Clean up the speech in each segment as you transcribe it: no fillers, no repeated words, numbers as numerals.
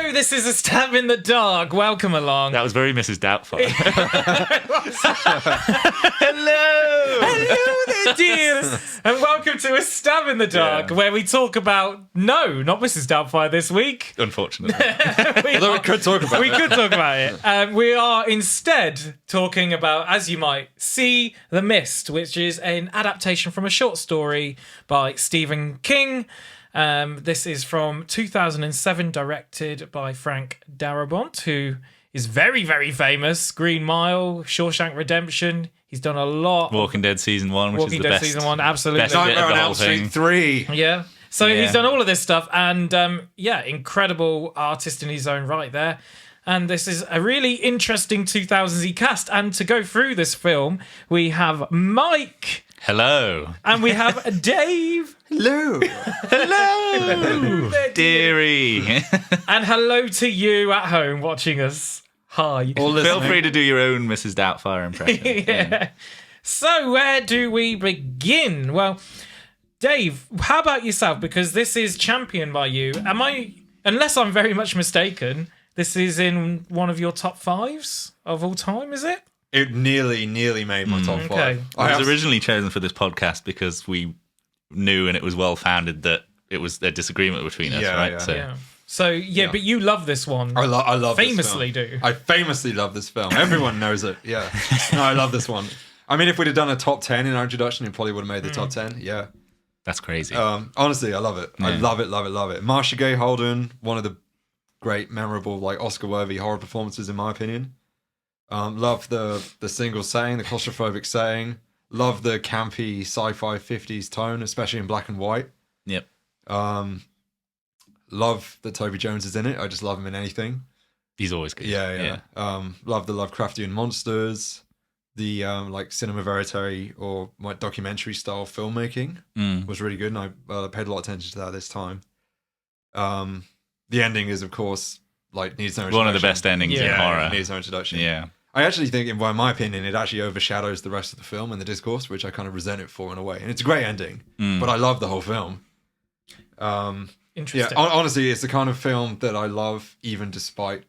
Hello, this is A Stab in the Dark. Welcome along. That was very Mrs. Doubtfire. Hello! Hello there, dear! And welcome to A Stab in the Dark, where we talk about... No, not Mrs. Doubtfire this week. Unfortunately. Although we could talk about it. We could talk about it. We are instead talking about, as you might see, The Mist, which is an adaptation from a short story by Stephen King. This is from 2007, directed by Frank Darabont, who is very, very famous. Green Mile, Shawshank Redemption. He's done a lot. Walking Dead Season 1, which is the best. Season 1, absolutely. Best bit of Nightmare the on whole Elm thing. Street 3. Yeah. So he's done all of this stuff, and incredible artist in his own right there. And this is a really interesting 2000s cast. And to go through this film, we have Mike. Hello. And we have Dave. Hello. Hello. Dearie. And hello to you at home watching us. Hi. Feel free to do your own Mrs. Doubtfire impression. Yeah. So where do we begin? Well, Dave, how about yourself? Because this is championed by you. Unless I'm very much mistaken, this is in one of your top fives of all time, is it? It nearly made my top five. Okay. I was originally chosen for this podcast because we knew, and it was well founded, that it was a disagreement between us, right? Yeah. So, but you love this one. I love famously this film. do. I famously love this film. Everyone knows it. Yeah. No, I love this one. I mean, if we'd have done a top 10 in our introduction, it probably would have made the top 10. Yeah. That's crazy. Honestly, I love it. Yeah. I love it. Marsha Gay Holden, one of the great, memorable, like Oscar-worthy horror performances, in my opinion. Love the single saying, the claustrophobic saying. Love the campy sci-fi 50s tone, especially in black and white. Yep. Love that Toby Jones is in it. I just love him in anything. He's always good. Yeah. Love the Lovecraftian monsters, the like cinema verite or like documentary style filmmaking was really good, and I paid a lot of attention to that this time. The ending is, of course, like needs no introduction. One of the best endings in horror. Needs no introduction. Yeah. I actually think, in my opinion, it actually overshadows the rest of the film and the discourse, which I kind of resent it for in a way. And it's a great ending, but I love the whole film. Interesting. Yeah, honestly, it's the kind of film that I love, even despite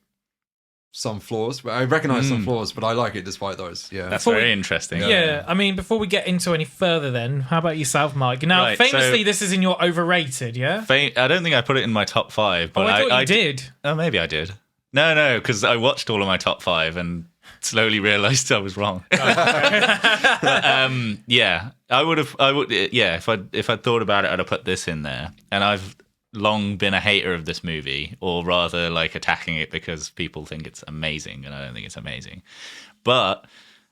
some flaws. I recognize some flaws, but I like it despite those. Yeah, That's very interesting. Yeah, I mean, before we get into any further then, how about yourself, Mike? Now, Right, famously, so- this is in your overrated, yeah? I don't think I put it in my top 5, but I thought you did. Oh, maybe I did. No, because I watched all of my top 5 and slowly realised I was wrong. Yeah, I would. Yeah, if I'd thought about it, I'd have put this in there. And I've long been a hater of this movie, or rather, like attacking it because people think it's amazing, and I don't think it's amazing. But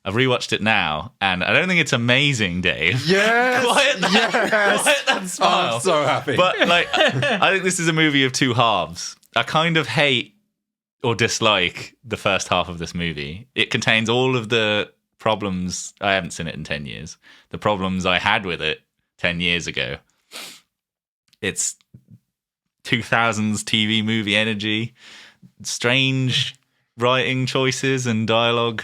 I've rewatched it now, and I don't think it's amazing, Dave. Yes. Quiet that smile. I'm so happy. But like, I think this is a movie of two halves. I kind of hate or dislike the first half of this movie. It contains all of the problems. I haven't seen it in 10 years. The problems I had with it 10 years ago. It's 2000s TV movie energy, strange writing choices and dialogue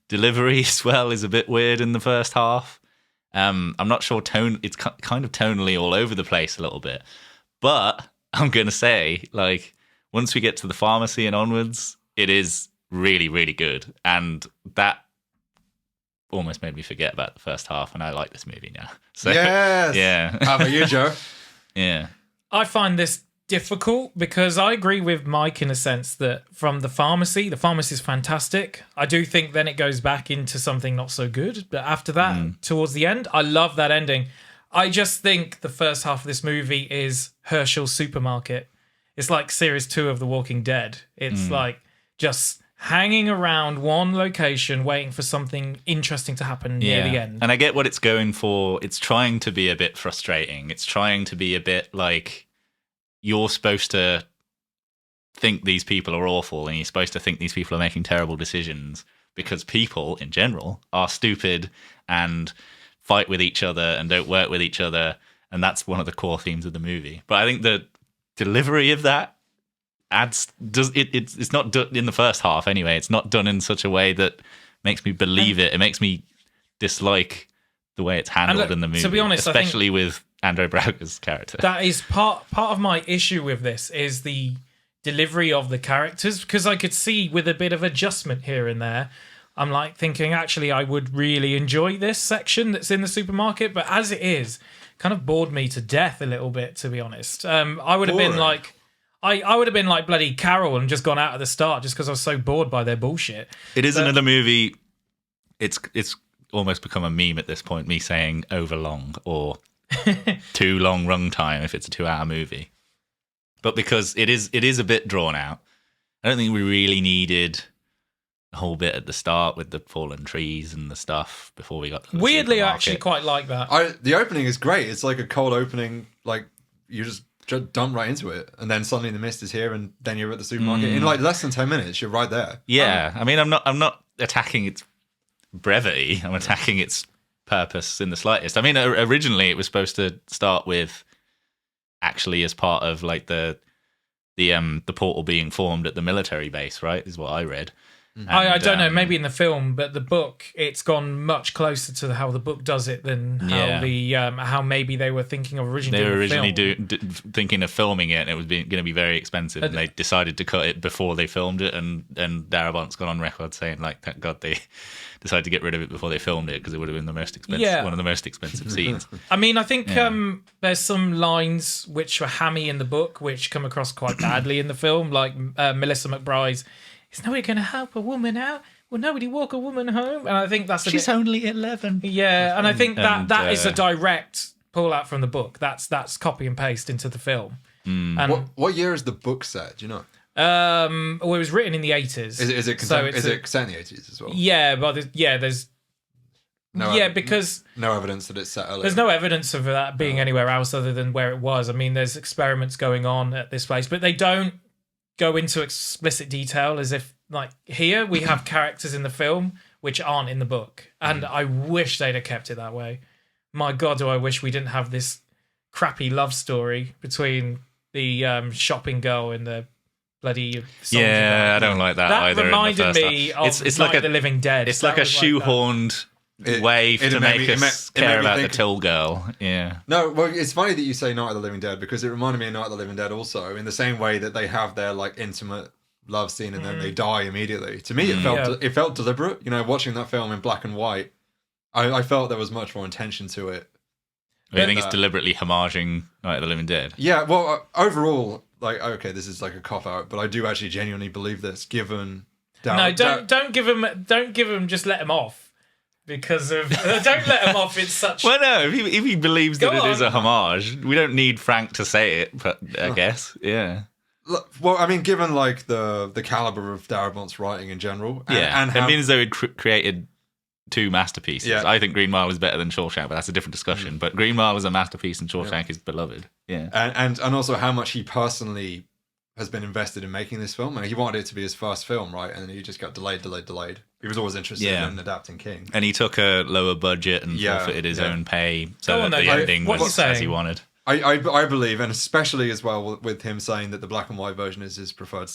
delivery as well is a bit weird in the first half. I'm not sure it's kind of tonally all over the place a little bit, but I'm gonna say, like, once we get to the pharmacy and onwards, it is really, really good, and that almost made me forget about the first half, and I like this movie now. So, yes. Yeah. How about you, Joe? Yeah. I find this difficult because I agree with Mike in a sense that from the pharmacy is fantastic. I do think then it goes back into something not so good. But after that, towards the end, I love that ending. I just think the first half of this movie is Herschel's Supermarket. It's like series 2 of The Walking Dead. It's like just hanging around one location waiting for something interesting to happen near the end. And I get what it's going for. It's trying to be a bit frustrating. It's trying to be a bit like you're supposed to think these people are awful and you're supposed to think these people are making terrible decisions because people in general are stupid and fight with each other and don't work with each other. And that's one of the core themes of the movie. But I think the delivery of that it's not done in the first half anyway. It's not done in such a way that makes me believe it. It makes me dislike the way it's handled in the movie. To be honest, especially with Andrew Brauger's character. That is part of my issue with this is the delivery of the characters, because I could see with a bit of adjustment here and there, I'm like thinking, actually, I would really enjoy this section that's in the supermarket. But as it is, kind of bored me to death a little bit, to be honest. I would have been like, I would have been like bloody Carol and just gone out at the start just because I was so bored by their bullshit. It is another movie. It's almost become a meme at this point, me saying overlong or too long runtime if it's a 2-hour movie. But because it is a bit drawn out, I don't think we really needed a whole bit at the start with the fallen trees and the stuff before we got to the Weirdly, I supermarket. actually quite like that. The opening is great. It's like a cold opening, like you just dump right into it, and then suddenly the mist is here, and then you're at the supermarket in like less than 10 minutes. You're right there. Yeah, I mean, I'm not attacking its brevity. I'm attacking its purpose in the slightest. I mean, originally it was supposed to start with actually as part of like the portal being formed at the military base, right? Is what I read. I don't know, maybe in the film, but the book, it's gone much closer to how the book does it than how maybe they were thinking of originally. They were originally thinking of filming it, and it was going to be very expensive, and they decided to cut it before they filmed it. And Darabont's gone on record saying, like, thank God they decided to get rid of it before they filmed it because it would have been the most expensive, one of the most expensive scenes. I mean, I think there's some lines which were hammy in the book, which come across quite badly in the film, like Melissa McBride's. Is nobody going to help a woman out? Will nobody walk a woman home? And I think that's She's only 11. Yeah, and I think that is a direct pull out from the book. That's copy and paste into the film. And what year is the book set? Do you know? Well, it was written in the 80s. Is it set in the 80s as well? Yeah, but there's because no evidence that it's set earlier. There's no evidence of that being anywhere else other than where it was. I mean, there's experiments going on at this place, but they don't go into explicit detail as if, like, here we have characters in the film which aren't in the book, and I wish they'd have kept it that way. My God, do I wish we didn't have this crappy love story between the shopping girl and the bloody soldier girl. I don't like that either. That reminded me of it's Night like of the Living Dead. It's like a shoehorned way to make us care about the Till girl. Yeah. No, well, it's funny that you say Night of the Living Dead, because it reminded me of Night of the Living Dead also, in the same way that they have their like intimate love scene and then they die immediately. To me, it felt deliberate. You know, watching that film in black and white, I felt there was much more intention to it. I think it's deliberately homaging Night of the Living Dead. Yeah, well, overall, like, okay, this is like a cop out, but I do actually genuinely believe this. Given don't give him. Just let him off. Because of don't let him off. It's such. Well, no, if he believes that it is a homage, we don't need Frank to say it. But I guess, yeah. Well, I mean, given like the caliber of Darabont's writing in general, and it means they created two masterpieces. Yeah. I think Green Mile is better than Shawshank, but that's a different discussion. But Green Mile is a masterpiece, and Shawshank is beloved. Yeah, and also how much he personally has been invested in making this film. I mean, he wanted it to be his first film, right? And then he just got delayed. He was always interested in adapting King. And he took a lower budget and forfeited his own pay so that the ending was as he wanted. I believe, and especially as well with him saying that the black and white version is his preferred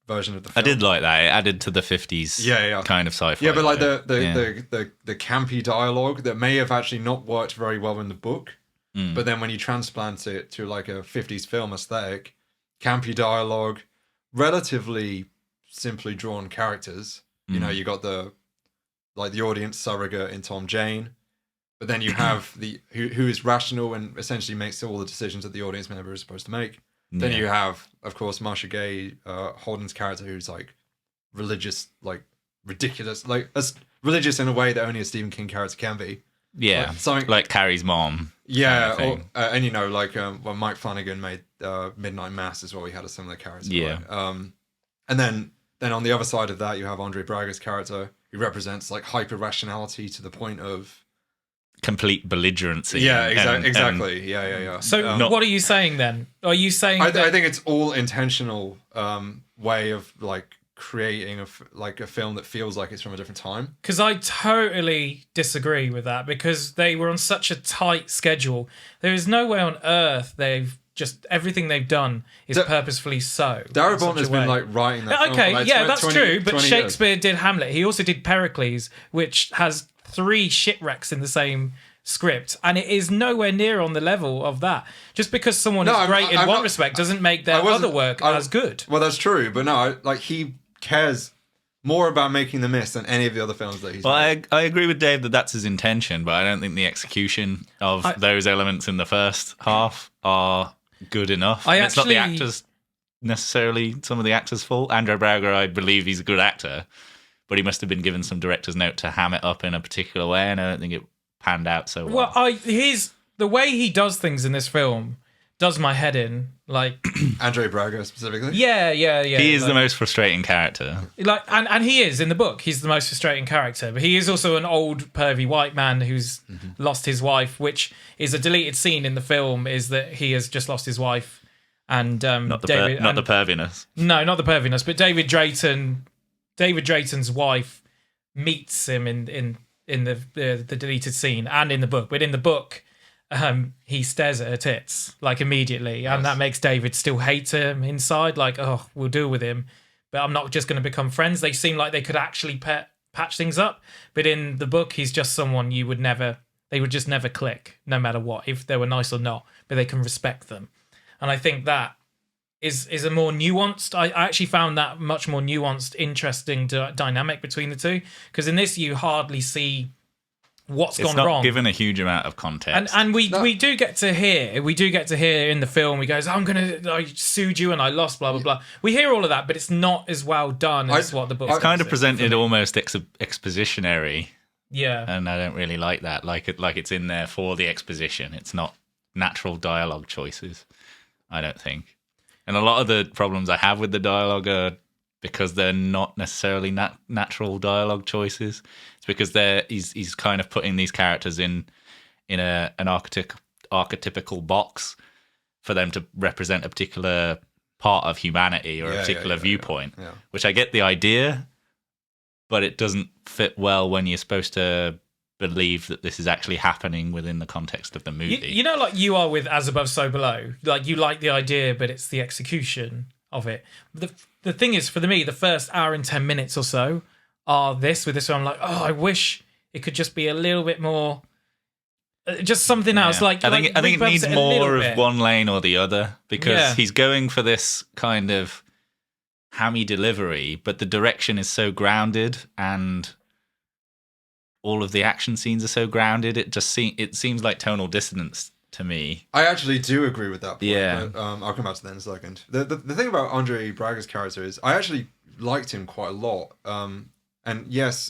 version of the film. I did like that. It added to the 50s kind of sci-fi. Yeah, but like the campy dialogue that may have actually not worked very well in the book, but then when you transplant it to like a 50s film aesthetic, campy dialogue, relatively simply drawn characters. You know, you got the audience surrogate in Tom Jane, but then you have who is rational and essentially makes all the decisions that the audience member is supposed to make. Then you have, of course, Marcia Gay, Holden's character, who's like religious, like ridiculous, like as religious in a way that only a Stephen King character can be. Yeah, like something like Carrie's mom. Yeah, kind of and you know, like when Mike Flanagan made Midnight Mass as well, he had a similar character. Yeah, right? And then on the other side of that, you have Andre Braga's character, who represents like hyper rationality to the point of complete belligerency. Yeah, exactly. Yeah. So, what are you saying then? Are you saying? I think it's all intentional way of like creating a film that feels like it's from a different time. Because I totally disagree with that, because they were on such a tight schedule. There is no way on earth everything they've done is purposefully so. Darabont has been like writing that. Okay, film that's true. But Shakespeare did Hamlet. He also did Pericles, which has 3 shipwrecks in the same script, and it is nowhere near on the level of that. Just because someone is great in one respect doesn't make their other work as good. Well, that's true, but no, like he cares more about making The Mist than any of the other films that he's made. I agree with Dave that that's his intention, but I don't think the execution of those elements in the first half are good enough. It's not the actors necessarily some of the actors' fault. Andrew Brauger, I believe he's a good actor, but he must have been given some director's note to ham it up in a particular way, and I don't think it panned out so well. Well, the way he does things in this film does my head in. Like Andrei Braga specifically. Yeah. He is the most frustrating character. Like, and he is in the book. He's the most frustrating character, but he is also an old pervy white man who's lost his wife, which is a deleted scene in the film. Is that he has just lost his wife, and not the perviness. No, not the perviness, but David Drayton's wife meets him in the deleted scene and in the book. But in the book, he stares at her tits like immediately, and that makes David still hate him inside. Like, oh, we'll deal with him, but I'm not just going to become friends. They seem like they could actually patch things up, but in the book, he's just someone they would just never click, no matter what, if they were nice or not. But they can respect them, and I think that is a more nuanced. I actually found that much more nuanced, interesting dynamic between the two, because in this you hardly see what's gone wrong. It's not given a huge amount of context, and we do get to hear in the film. He goes, I sued you and I lost, blah blah blah. We hear all of that, but it's not as well done as what the book. It's kind of presented almost expositionary. Yeah, and I don't really like that. Like it's in there for the exposition. It's not natural dialogue choices, I don't think. And a lot of the problems I have with the dialogue are because they're not necessarily natural dialogue choices. It's because he's kind of putting these characters in an archetypical box for them to represent a particular part of humanity or a particular viewpoint, which I get the idea, but it doesn't fit well when you're supposed to believe that this is actually happening within the context of the movie. You know, like you are with As Above, So Below. Like, you like the idea, but it's the execution of it. The thing is, for me, the first hour and 10 minutes or so are this. With this one, I'm like, oh, I wish it could just be a little bit more, just something else. Like, I think it needs more of one lane or the other, because he's going for this kind of hammy delivery, but the direction is so grounded and all of the action scenes are so grounded. It seems like tonal dissonance to me. I actually do agree with that point. Yeah. But, I'll come back to that in a second. The thing about Andre Braga's character is I actually liked him quite a lot. And yes,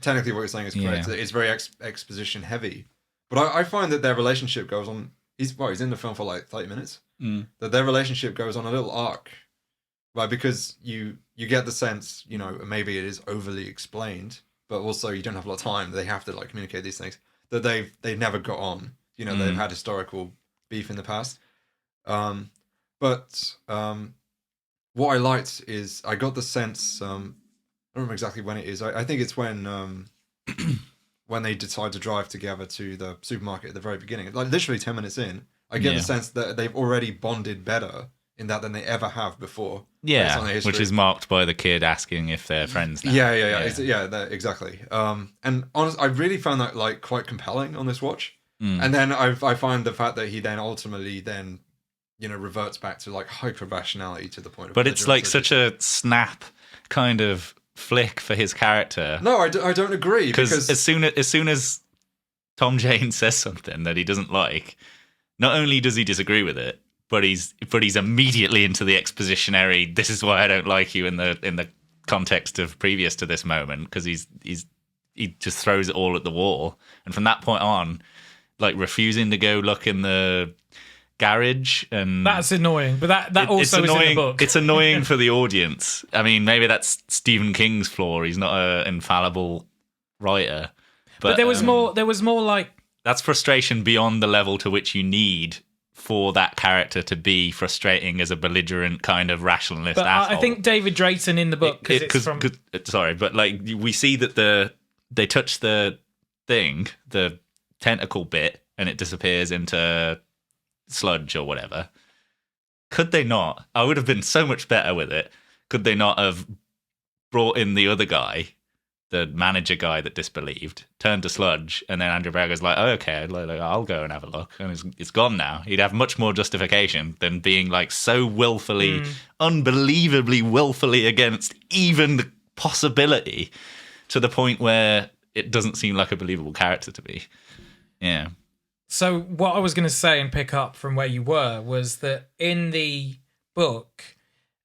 technically what you're saying is correct. Yeah. It's very exposition heavy. But I find that their relationship goes on. He's in the film for like 30 minutes. That their relationship goes on a little arc. Right, because you get the sense, maybe it is overly explained, but also you don't have a lot of time. They have to like communicate these things that they've never got on. They've had historical beef in the past. But what I liked is I got the sense. I don't remember exactly when it is. I think it's when they decide to drive together to the supermarket at the very beginning. Like literally 10 minutes in, I get the sense that they've already bonded better in that than they ever have before. Yeah, which is marked by the kid asking if they're friends now. Yeah, exactly. And honestly, I really found that like quite compelling on this watch. And then I find the fact that he then ultimately reverts back to like hyper rationality to the point of. But it's like such a snap kind of flick for his character. No, I don't agree, because as soon as Tom Jane says something that he doesn't like, not only does he disagree with it, but he's immediately into the expositionary. This is why I don't like you in the context of previous to this moment, because he just throws it all at the wall, and from that point on, like refusing to go look in the garage, and that's annoying. But that also is in the book. It's annoying for the audience. I mean, maybe that's Stephen King's flaw. He's not an infallible writer, but there was more. There was more like that's frustration beyond the level to which you need for that character to be frustrating as a belligerent kind of rationalist asshole. I think David Drayton in the book, but like we see that they touch the tentacle bit, and it disappears into sludge or whatever. Could they not? I would have been so much better with it. Could they not have brought in the other guy the manager guy that disbelieved, turned to sludge, and then Andrew Berger's like, oh, okay, I'll go and have a look, and it's gone now. He'd have much more justification than being like so willfully, unbelievably willfully against even the possibility, to the point where it doesn't seem like a believable character to me. Yeah. So what I was going to say and pick up from where you were was that in the book,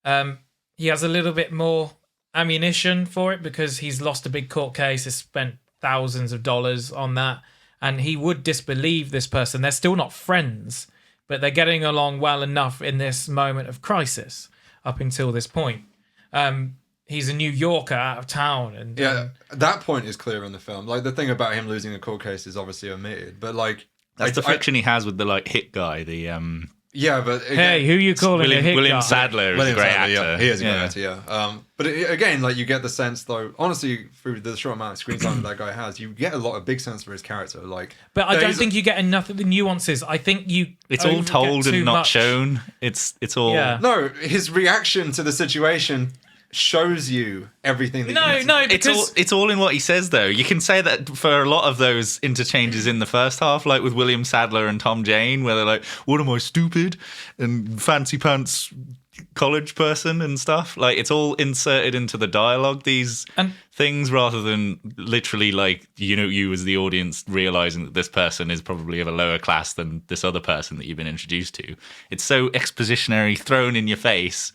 he has a little bit more ammunition for it because he's lost a big court case, has spent thousands of dollars on that, and he would disbelieve this person. They're still not friends, but they're getting along well enough in this moment of crisis up until this point. He's a New Yorker out of town, and that point is clear in the film. Like, the thing about him losing a court case is obviously omitted, but like that's the friction he has with the like hit guy, the yeah, but again, hey, who you calling a hit William guy? Sadler is a great actor. Yeah, he is a great actor, yeah. But again, like, you get the sense, though, honestly, through the short amount of screen time that guy has, you get a lot of big sense for his character. Like, but I don't think you get enough of the nuances. I think it's all told and not shown. It's all no. His reaction to the situation shows you everything that because it's all in what he says, though. You can say that for a lot of those interchanges in the first half, like with William Sadler and Tom Jane, where they're like, what am I, stupid and fancy pants college person and stuff. Like, it's all inserted into the dialogue, these things, rather than literally like, you as the audience realizing that this person is probably of a lower class than this other person that you've been introduced to. It's so expositionary, thrown in your face,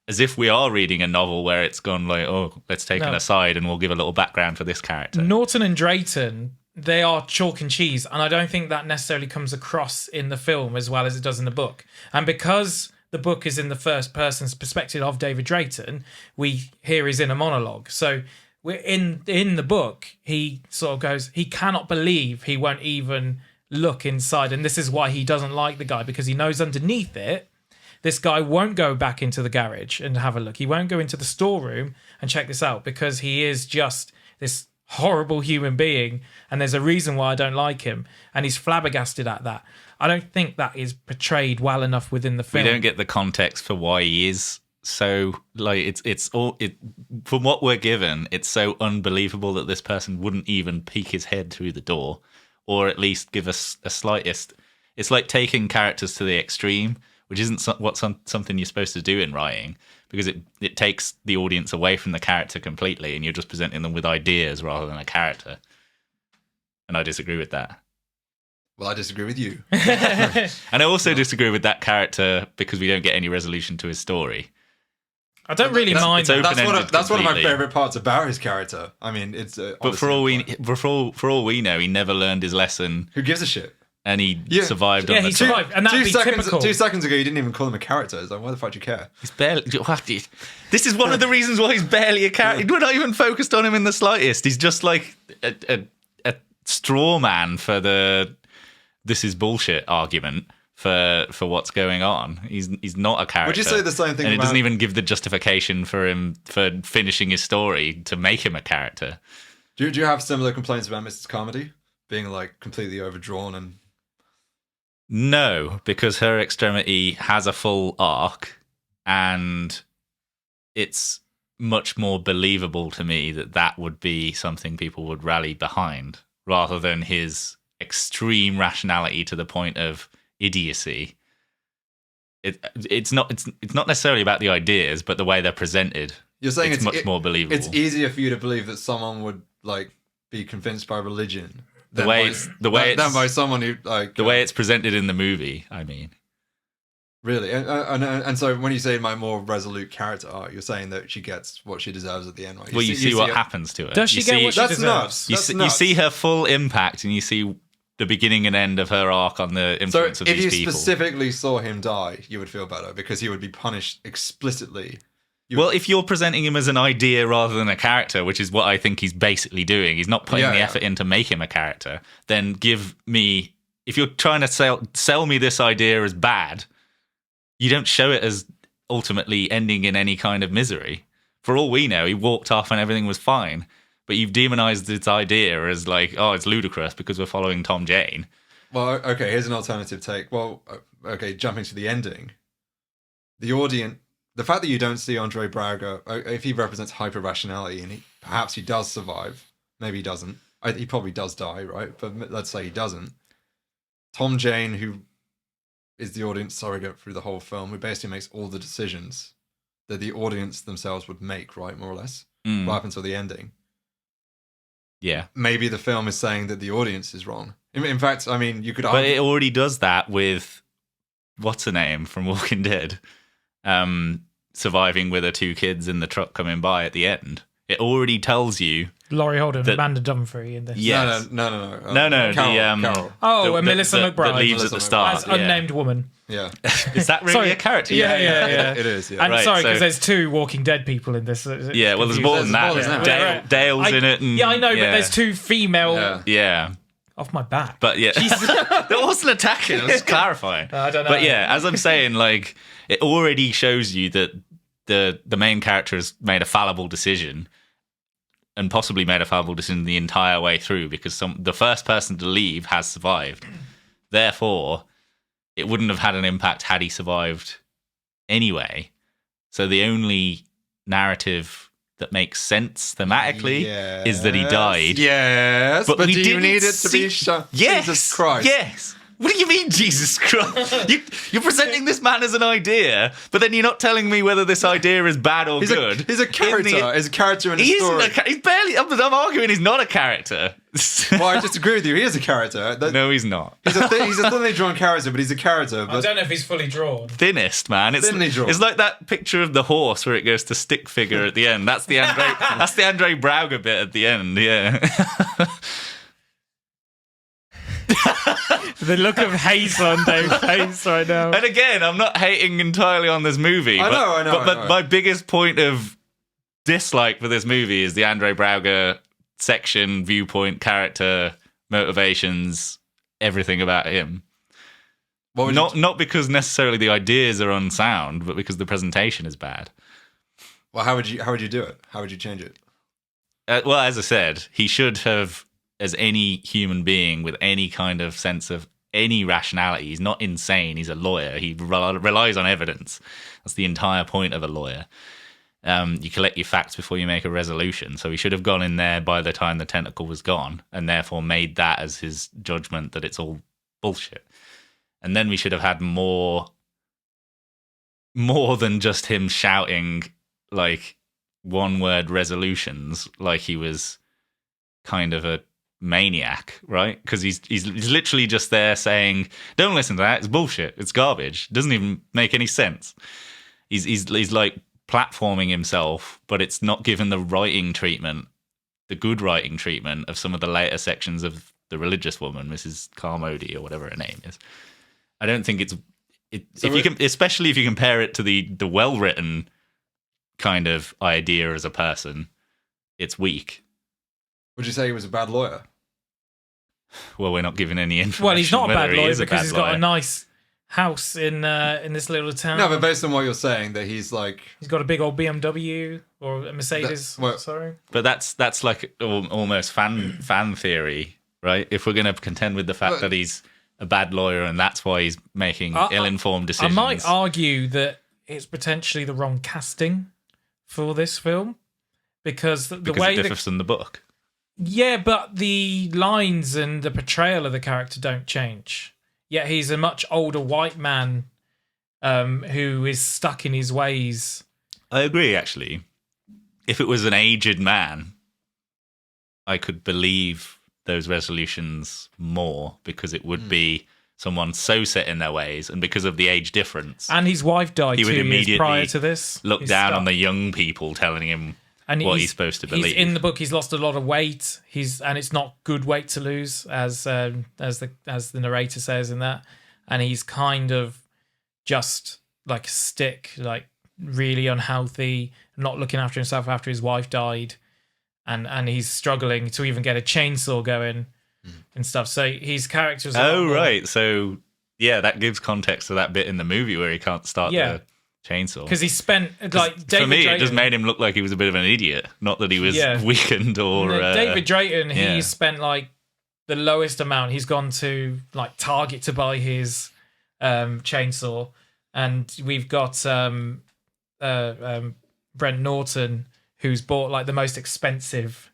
as if we are reading a novel where it's gone like, oh, let's take an aside and we'll give a little background for this character. Norton and Drayton, they are chalk and cheese, and I don't think that necessarily comes across in the film as well as it does in the book. And because the book is in the first person's perspective of David Drayton, we hear his inner monologue. So we're in the book, he sort of goes, he cannot believe he won't even look inside, and this is why he doesn't like the guy, because he knows underneath it, this guy won't go back into the garage and have a look. He won't go into the storeroom and check this out because he is just this horrible human being, and there's a reason why I don't like him, and he's flabbergasted at that. I don't think that is portrayed well enough within the film. We don't get the context for why he is so, like, it's all from what we're given, it's so unbelievable that this person wouldn't even peek his head through the door, or at least give us a slightest. It's like taking characters to the extreme, which isn't something you're supposed to do in writing, because it takes the audience away from the character completely, and you're just presenting them with ideas rather than a character. And I disagree with that. Well, I disagree with you. And I also disagree with that character because we don't get any resolution to his story. I don't really mind. That's one of my favorite parts about his character. I mean, it's. But for all we know, he never learned his lesson. Who gives a shit? And he survived on the top. Survived, and that'd be typical. 2 seconds ago, you didn't even call him a character. It's like, why the fuck do you care? He's barely. This is one of the reasons why he's barely a character. We're not even focused on him in the slightest. He's just like a straw man for the "this is bullshit" argument for what's going on. He's not a character. Would you say the same thing? And it doesn't even give the justification for him for finishing his story to make him a character. Do you have similar complaints about Mrs. Carmody being like completely overdrawn and? No, because her extremity has a full arc, and it's much more believable to me that would be something people would rally behind, rather than his extreme rationality to the point of idiocy. It's not necessarily about the ideas, but the way they're presented. You're saying it's much more believable. It's easier for you to believe that someone would like be convinced by religion. Than by someone who like the way it's presented in the movie. I mean, really, and so when you say my more resolute character arc, you're saying that she gets what she deserves at the end, right? You see what happens to her. Does she get what she deserves? You see her full impact, and you see the beginning and end of her arc on the influence of these people. So if you specifically saw him die, you would feel better because he would be punished explicitly. Well, if you're presenting him as an idea rather than a character, which is what I think he's basically doing, he's not putting the effort in to make him a character, then give me... If you're trying to sell me this idea as bad, you don't show it as ultimately ending in any kind of misery. For all we know, he walked off and everything was fine, but you've demonized its idea as like, oh, it's ludicrous because we're following Tom Jane. Well, okay, here's an alternative take. Well, okay, jumping to the ending. The the fact that you don't see Andre Braugher, if he represents hyper rationality and perhaps he does survive, maybe he doesn't. He probably does die, right? But let's say he doesn't. Tom Jane, who is the audience surrogate through the whole film, who basically makes all the decisions that the audience themselves would make, right, more or less, right up until the ending. Yeah. Maybe the film is saying that the audience is wrong. In fact, I mean, you could argue... But it already does that with, what's her name from Walking Dead? Surviving with her 2 kids in the truck coming by at the end. It already tells you... Laurie Holden, Amanda Dumfries in this. Yes. No. Carol. The Melissa McBride. That leaves at the start. As unnamed woman. Yeah. Is that really a character? Yeah. It is, yeah. And sorry, because there's 2 Walking Dead people in this. Yeah, well, there's more than that. Dale's in it. And, I know, but there's 2 female... Yeah. Off my back. But yeah, that wasn't attacking. It was clarifying. I don't know. But yeah, as I'm saying, like, it already shows you that the main character has made a fallible decision, and possibly made a fallible decision the entire way through, because the first person to leave has survived. Therefore, it wouldn't have had an impact had he survived anyway. So the only narrative that makes sense thematically is that he died. Yes, but do you need it to be shown? Yes, Jesus Christ. Yes. What do you mean, Jesus Christ? You're presenting this man as an idea, but then you're not telling me whether this idea is bad or good. He's a character. He's a character in a story. He's barely... I'm arguing he's not a character. Well, I disagree with you. He is a character. No, he's not. He's a thinly drawn character, but he's a character. I don't know if he's fully drawn. Thinnest, man. Thinly drawn. It's like that picture of the horse where it goes to stick figure at the end. That's the Andre Braugher bit at the end, yeah. The look of hate on Dave's face right now. And again, I'm not hating entirely on this movie. I know. But my biggest point of dislike for this movie is the Andre Braugher section, viewpoint, character, motivations, everything about him. Not because necessarily the ideas are unsound, but because the presentation is bad. Well, how would you do it? How would you change it? Well, as I said, he should have, as any human being with any kind of sense of any rationality. He's not insane. He's a lawyer. He relies on evidence. That's the entire point of a lawyer. You collect your facts before you make a resolution. So he should have gone in there by the time the tentacle was gone, and therefore made that as his judgment that it's all bullshit. And then we should have had more than just him shouting like one-word resolutions like he was kind of a maniac, right? Because he's literally just there saying, don't listen to that, it's bullshit, it's garbage, it doesn't even make any sense. He's like platforming himself, but it's not given the writing treatment, the good writing treatment of some of the later sections of The Religious Woman, Mrs. Carmody or whatever her name is. I don't think especially if you compare it to the well-written kind of idea as a person, it's weak. Would you say he was a bad lawyer? Well, we're not given any information. Well, he's not a bad lawyer because he's got lawyer. a nice house in this little town. No, but based on what you're saying, that he's got a big old BMW or a Mercedes. Sorry, but that's like almost fan theory, right? If we're going to contend with the fact that he's a bad lawyer and that's why he's making ill-informed decisions, I might argue that it's potentially the wrong casting for this film because the way it differs from the book. Yeah, but the lines and the portrayal of the character don't change. Yet he's a much older white man who is stuck in his ways. I agree, actually. If it was an aged man, I could believe those resolutions more because it would be someone so set in their ways, and because of the age difference. And his wife died 2 years prior to this. Look down on the young people telling him what he's supposed to believe. In the book, he's lost a lot of weight. And it's not good weight to lose, as the narrator says in that. And he's kind of just like a stick, like really unhealthy, not looking after himself after his wife died, and he's struggling to even get a chainsaw going and stuff. So his character's right. So yeah, that gives context to that bit in the movie where he can't start the chainsaw because he spent like David for me Drayton, it just made him look like he was a bit of an idiot, not that he was weakened or David Drayton. He spent like the lowest amount. He's gone to like Target to buy his chainsaw, and we've got Brent Norton, who's bought like the most expensive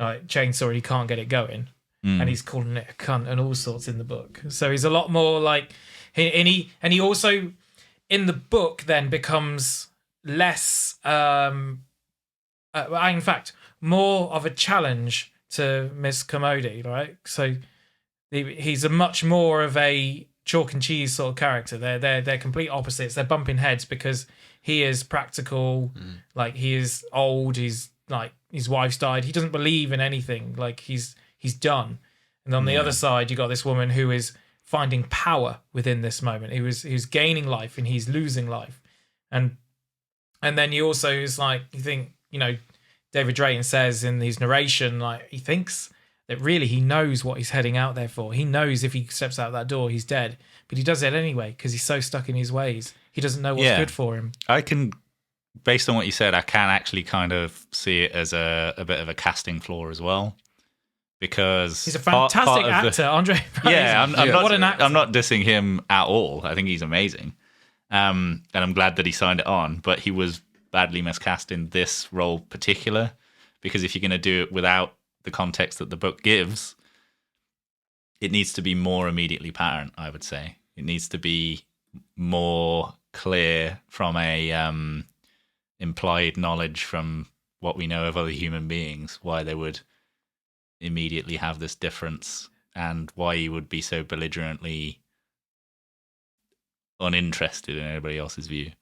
chainsaw and he can't get it going, and he's calling it a cunt and all sorts in the book. So he's a lot more like he also in the book then becomes less in fact more of a challenge to Miss Commodi, right? So he's a much more of a chalk and cheese sort of character. They're complete opposites. They're bumping heads because he is practical, like he is old, he's like his wife's died, he doesn't believe in anything, like he's done. And on the other side you got this woman who is finding power within this moment, who's gaining life and he's losing life. And then you also is like, you think, David Drayton says in his narration, like he thinks that really he knows what he's heading out there for. He knows if he steps out that door, he's dead. But he does it anyway because he's so stuck in his ways. He doesn't know what's good for him. I can, based on what you said, I can actually kind of see it as a bit of a casting flaw as well. Because he's a fantastic actor, Andre. Yeah, what an actor. I'm not dissing him at all. I think he's amazing. And I'm glad that he signed it on. But he was badly miscast in this role particular, because if you're going to do it without the context that the book gives, it needs to be more immediately apparent, I would say. It needs to be more clear from a implied knowledge from what we know of other human beings, why they would immediately have this difference and why he would be so belligerently uninterested in anybody else's view.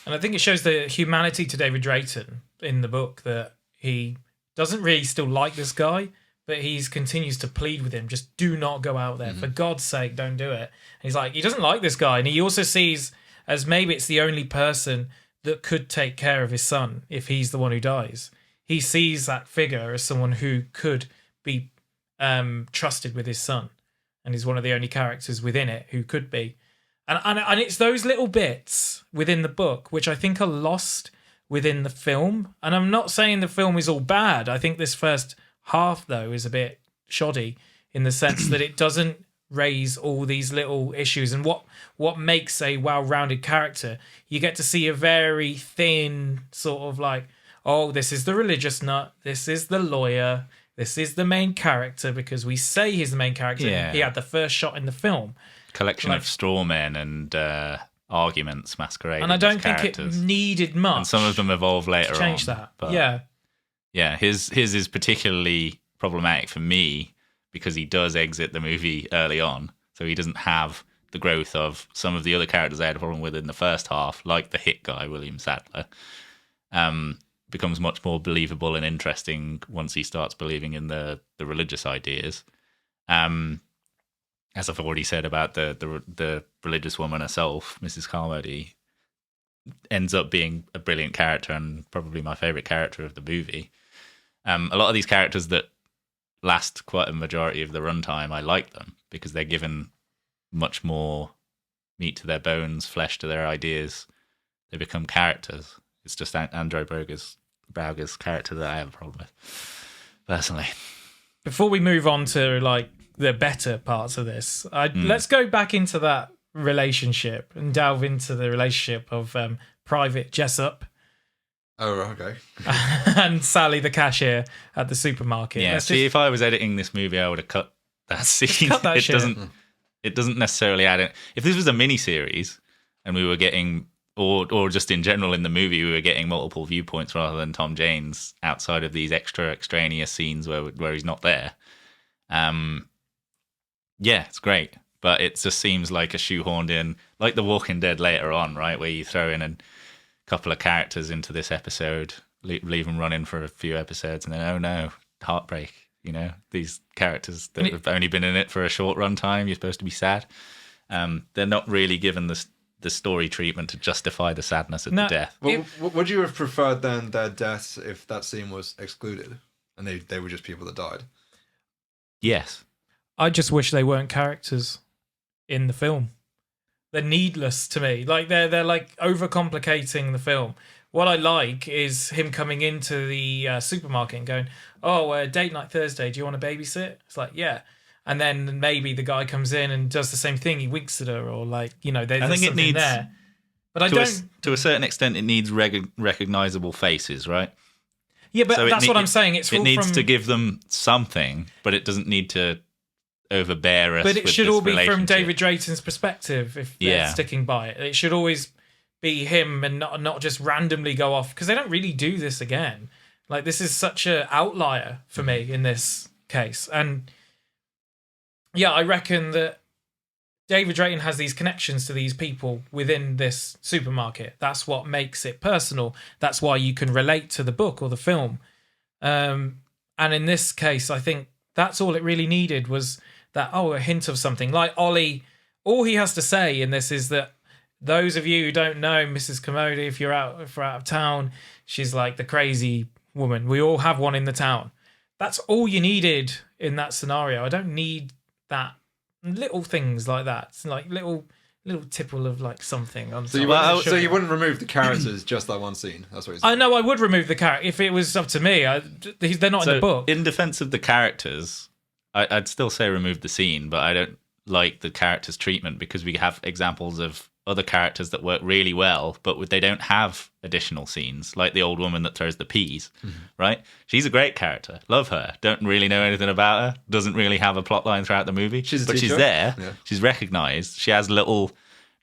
And I think it shows the humanity to David Drayton in the book, that he doesn't really still like this guy, but he continues to plead with him, just do not go out there. For God's sake, don't do it. And he's like, he doesn't like this guy. And he also sees as maybe it's the only person that could take care of his son if he's the one who dies. He sees that figure as someone who could be trusted with his son. And he's one of the only characters within it who could be. And it's those little bits within the book which I think are lost within the film. And I'm not saying the film is all bad. I think this first half, though, is a bit shoddy in the sense that it doesn't raise all these little issues. And what makes a well-rounded character, you get to see a very thin sort of like, oh, this is the religious nut, this is the lawyer, this is the main character, because we say he's the main character. Yeah. He had the first shot in the film. Collection of straw men and arguments masquerading. And I don't think characters. It needed much. And some of them evolve later to change on. That. But yeah, his is particularly problematic for me because he does exit the movie early on, so he doesn't have the growth of some of the other characters I had a problem with in the first half, like the hit guy William Sadler. Becomes much more believable and interesting once he starts believing in the religious ideas. As I've already said about the religious woman herself, Mrs. Carmody, ends up being a brilliant character and probably my favorite character of the movie. A lot of these characters that last quite a majority of the runtime, I like them because they're given much more meat to their bones, flesh to their ideas. They become characters. It's just Andrew Brauger's character that I have a problem with, personally. Before we move on to like the better parts of this, let's go back into that relationship and delve into the relationship of Private Jessup. Oh, okay. And Sally, the cashier at the supermarket. Yeah, if I was editing this movie, I would have cut that scene. Cut that shit. It doesn't necessarily add it. If this was a mini-series and we were getting, or just in general in the movie, we were getting multiple viewpoints rather than Tom Jane's outside of these extraneous scenes where he's not there. Yeah, it's great. But it just seems like a shoehorned in, like The Walking Dead later on, right? Where you throw in a couple of characters into this episode, leave them running for a few episodes, and then, oh no, heartbreak. You know, these characters that have only been in it for a short run time, you're supposed to be sad. They're not really given the story treatment to justify the sadness of the death. Well, would you have preferred then their deaths if that scene was excluded and they were just people that died? Yes. I just wish they weren't characters in the film. They're needless to me. Like they're like overcomplicating the film. What I like is him coming into the supermarket and going, "Oh, date night Thursday. Do you want to babysit?" It's like, yeah. And then maybe the guy comes in and does the same thing. He winks at her, or like, you know, there's something there. But I don't. To a certain extent, it needs recognizable faces, right? Yeah, but So that's what I'm saying. It needs to give them something, but it doesn't need to overbear us. But it with should this all be from relationship. David Drayton's perspective. If they're sticking by it, it should always be him and not just randomly go off, because they don't really do this again. Like, this is such a outlier for me in this case. And yeah, I reckon that David Drayton has these connections to these people within this supermarket. That's what makes it personal. That's why you can relate to the book or the film. And in this case, I think that's all it really needed, was that, a hint of something. Like Ollie, all he has to say in this is that, those of you who don't know Mrs. Commody, if we're out of town, she's like the crazy woman. We all have one in the town. That's all you needed in that scenario. I don't need that little things like that. It's like little tipple of like something. So you wouldn't remove the characters, just that one scene. That's what you're saying. I know I would remove the character if it was up to me. They're not in the book. In defense of the characters, I'd still say remove the scene, but I don't like the characters' treatment, because we have examples of other characters that work really well, but they don't have additional scenes, like the old woman that throws the peas, right? She's a great character. Love her. Don't really know anything about her. Doesn't really have a plot line throughout the movie. She's there. Yeah. She's recognised. She has little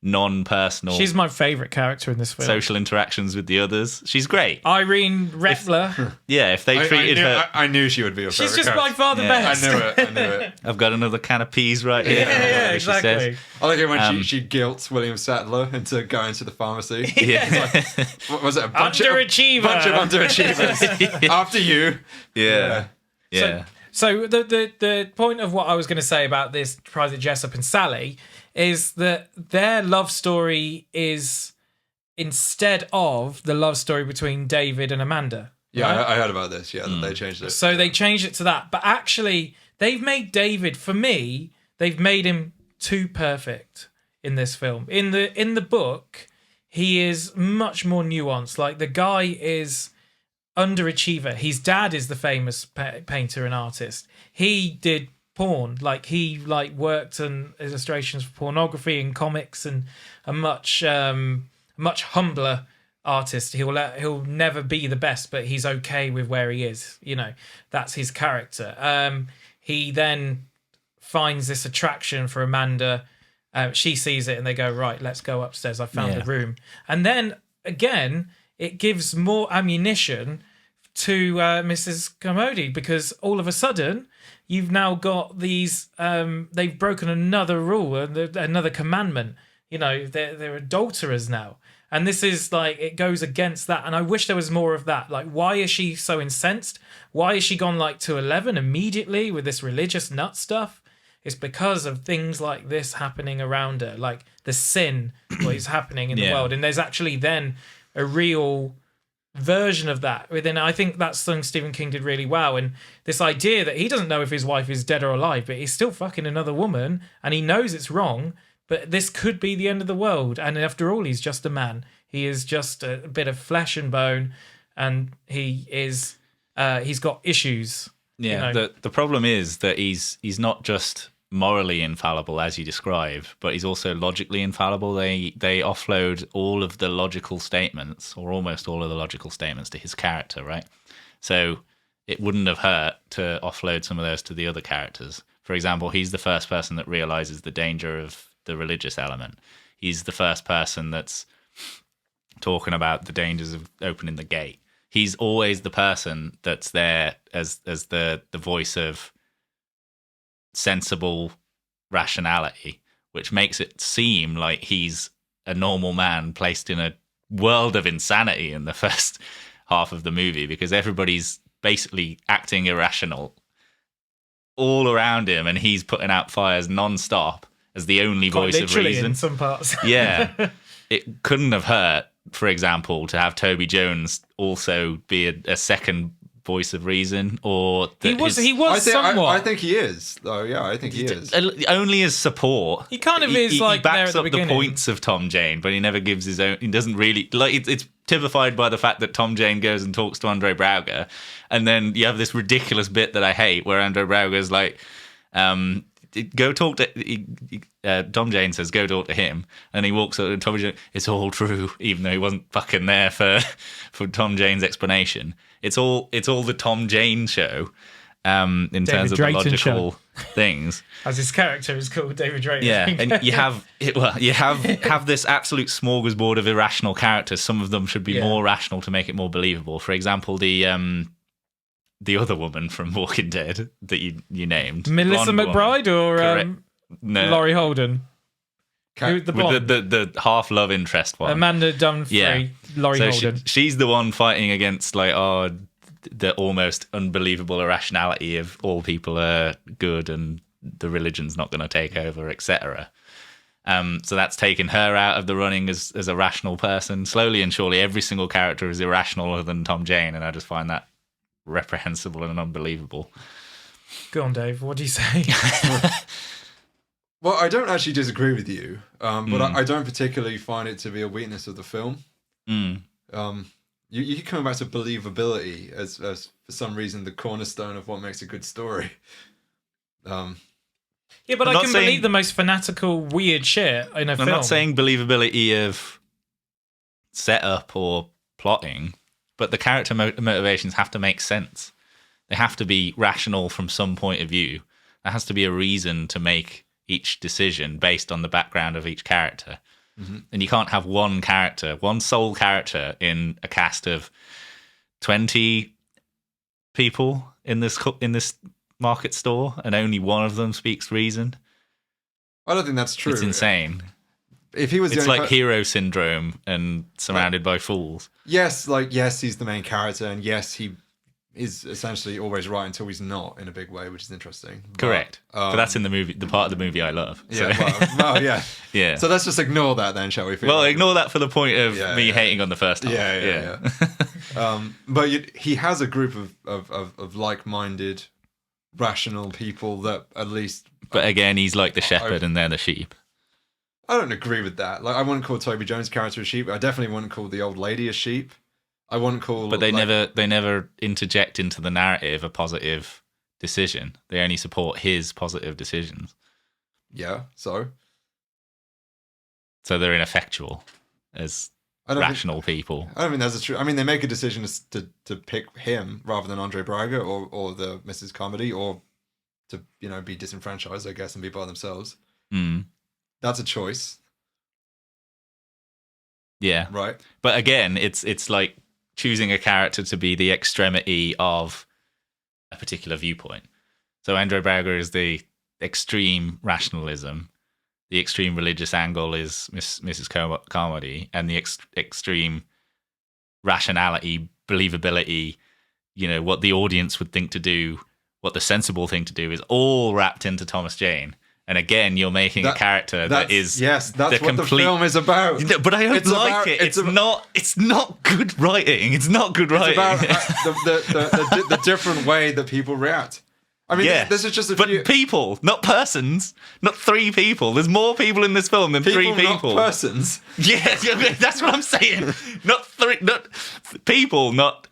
non-personal... She's my favourite character in this film. Social interactions with the others. She's great. Irene Rettler. If they treated her... I knew she would be your favourite She's just character. by far the best. I knew it. I've got another can of peas right here. Yeah, exactly. I like it when she guilts William Sattler into going to the pharmacy. Yeah. Like, what was it? A bunch of underachievers. After you. Yeah. So the point of what I was going to say about this Private Jessup and Sally is that their love story is instead of the love story between David and Amanda. Yeah, right? I heard about this. Yeah, that they changed it. So they changed it to that. But actually, they've made David, for me, they've made him too perfect in this film. In the book, he is much more nuanced. Like, the guy is underachiever. His dad is the famous painter and artist. He did porn. Like, he worked on illustrations for pornography and comics, and a much humbler artist. He'll never be the best, but he's okay with where he is. You know, that's his character. He then finds this attraction for Amanda. She sees it and they go, right, let's go upstairs. I found a room. And then again, it gives more ammunition to Mrs. Commody, because all of a sudden you've now got these, they've broken another rule, another commandment. You know, they're adulterers now. And this is like, it goes against that. And I wish there was more of that. Like, why is she so incensed? Why has she gone like to 11 immediately with this religious nut stuff? It's because of things like this happening around her, like the sin what is happening in the world. And there's actually then a real version of that within. I think that's something Stephen King did really well. And this idea that he doesn't know if his wife is dead or alive, but he's still fucking another woman and he knows it's wrong, but this could be the end of the world. And after all, he's just a man. He is just a bit of flesh and bone, and he's got issues. Yeah, you know? The problem is that he's not just morally infallible as you describe, but he's also logically infallible. They offload all of the logical statements, or almost all of the logical statements, to his character, right? So it wouldn't have hurt to offload some of those to the other characters. For example, he's the first person that realizes the danger of the religious element. He's the first person that's talking about the dangers of opening the gate. He's always the person that's there as the voice of sensible rationality, which makes it seem like he's a normal man placed in a world of insanity in the first half of the movie, because everybody's basically acting irrational all around him, and he's putting out fires non-stop as the only voice of reason. In some parts. Yeah. It couldn't have hurt, for example, to have Toby Jones also be a second voice of reason, or he was somewhat. I think he is, though. Yeah, I think he is. Only as support. He kind of is like he backs there at the up the points of Tom Jane, but he never gives his own. He doesn't really like. It's typified by the fact that Tom Jane goes and talks to Andre Braugher, and then you have this ridiculous bit that I hate, where Andre Braugher's like, go talk to Tom Jane says go talk to him, and he walks up and Tom Jane, it's all true, even though he wasn't fucking there for Tom Jane's explanation. It's all the Tom Jane show in terms of the logical things, as his character is called, David Drayton. Yeah, and you have this absolute smorgasbord of irrational characters. Some of them should be more rational to make it more believable. For example, the other woman from Walking Dead that you named, Melissa McBride or Laurie Holden. The half love interest one, Amanda Dunphy, Laurie Holden. She's the one fighting against the almost unbelievable irrationality of all people are good and the religion's not going to take over, etc. So that's taken her out of the running as a rational person. Slowly and surely, every single character is irrational other than Tom Jane, and I just find that reprehensible and unbelievable. Go on, Dave. What do you say? Well, I don't actually disagree with you, but I don't particularly find it to be a weakness of the film. You keep coming back to believability as for some reason the cornerstone of what makes a good story. Yeah, but I can believe the most fanatical, weird shit in a film. I'm not saying believability of setup or plotting, but the character motivations have to make sense. They have to be rational from some point of view. There has to be a reason to make each decision based on the background of each character. Mm-hmm. And you can't have one sole character in a cast of 20 people in this market store, and only one of them speaks reason. I don't think that's true. It's insane. If he was, it's like hero syndrome and surrounded by fools. Yes, he's the main character, and yes, he is essentially always right until he's not, in a big way, which is interesting. Correct. But that's in the movie, the part of the movie I love. So. Yeah, well, yeah. Yeah. So let's just ignore that then, shall we? Well, ignore that for the point of me hating on the first half. Yeah. But he has a group of like-minded, rational people that at least... But again, he's like the shepherd and they're the sheep. I don't agree with that. Like, I wouldn't call Toby Jones' character a sheep. I definitely wouldn't call the old lady a sheep. I wouldn't call... But they never interject into the narrative a positive decision. They only support his positive decisions. Yeah, so? So they're ineffectual as rational people. I don't think that's a true... I mean, they make a decision to pick him rather than Andre Braga or the Mrs. Comedy, or to, be disenfranchised, I guess, and be by themselves. Mm. That's a choice. Yeah. Right. But again, it's like choosing a character to be the extremity of a particular viewpoint. So Andre Braga is the extreme rationalism. The extreme religious angle is Mrs. Comedy, and the extreme rationality, believability, what the audience would think to do, what the sensible thing to do is all wrapped into Thomas Jane. And again, you're making a character that is that's what the film is about. But I don't like it. It's not good writing. It's not good writing. It's about the different way that people react. I mean, this is just but people, not persons, not 3 people. There's more people in this film than 3 people. Not persons. Yeah, that's what I'm saying. Not people, not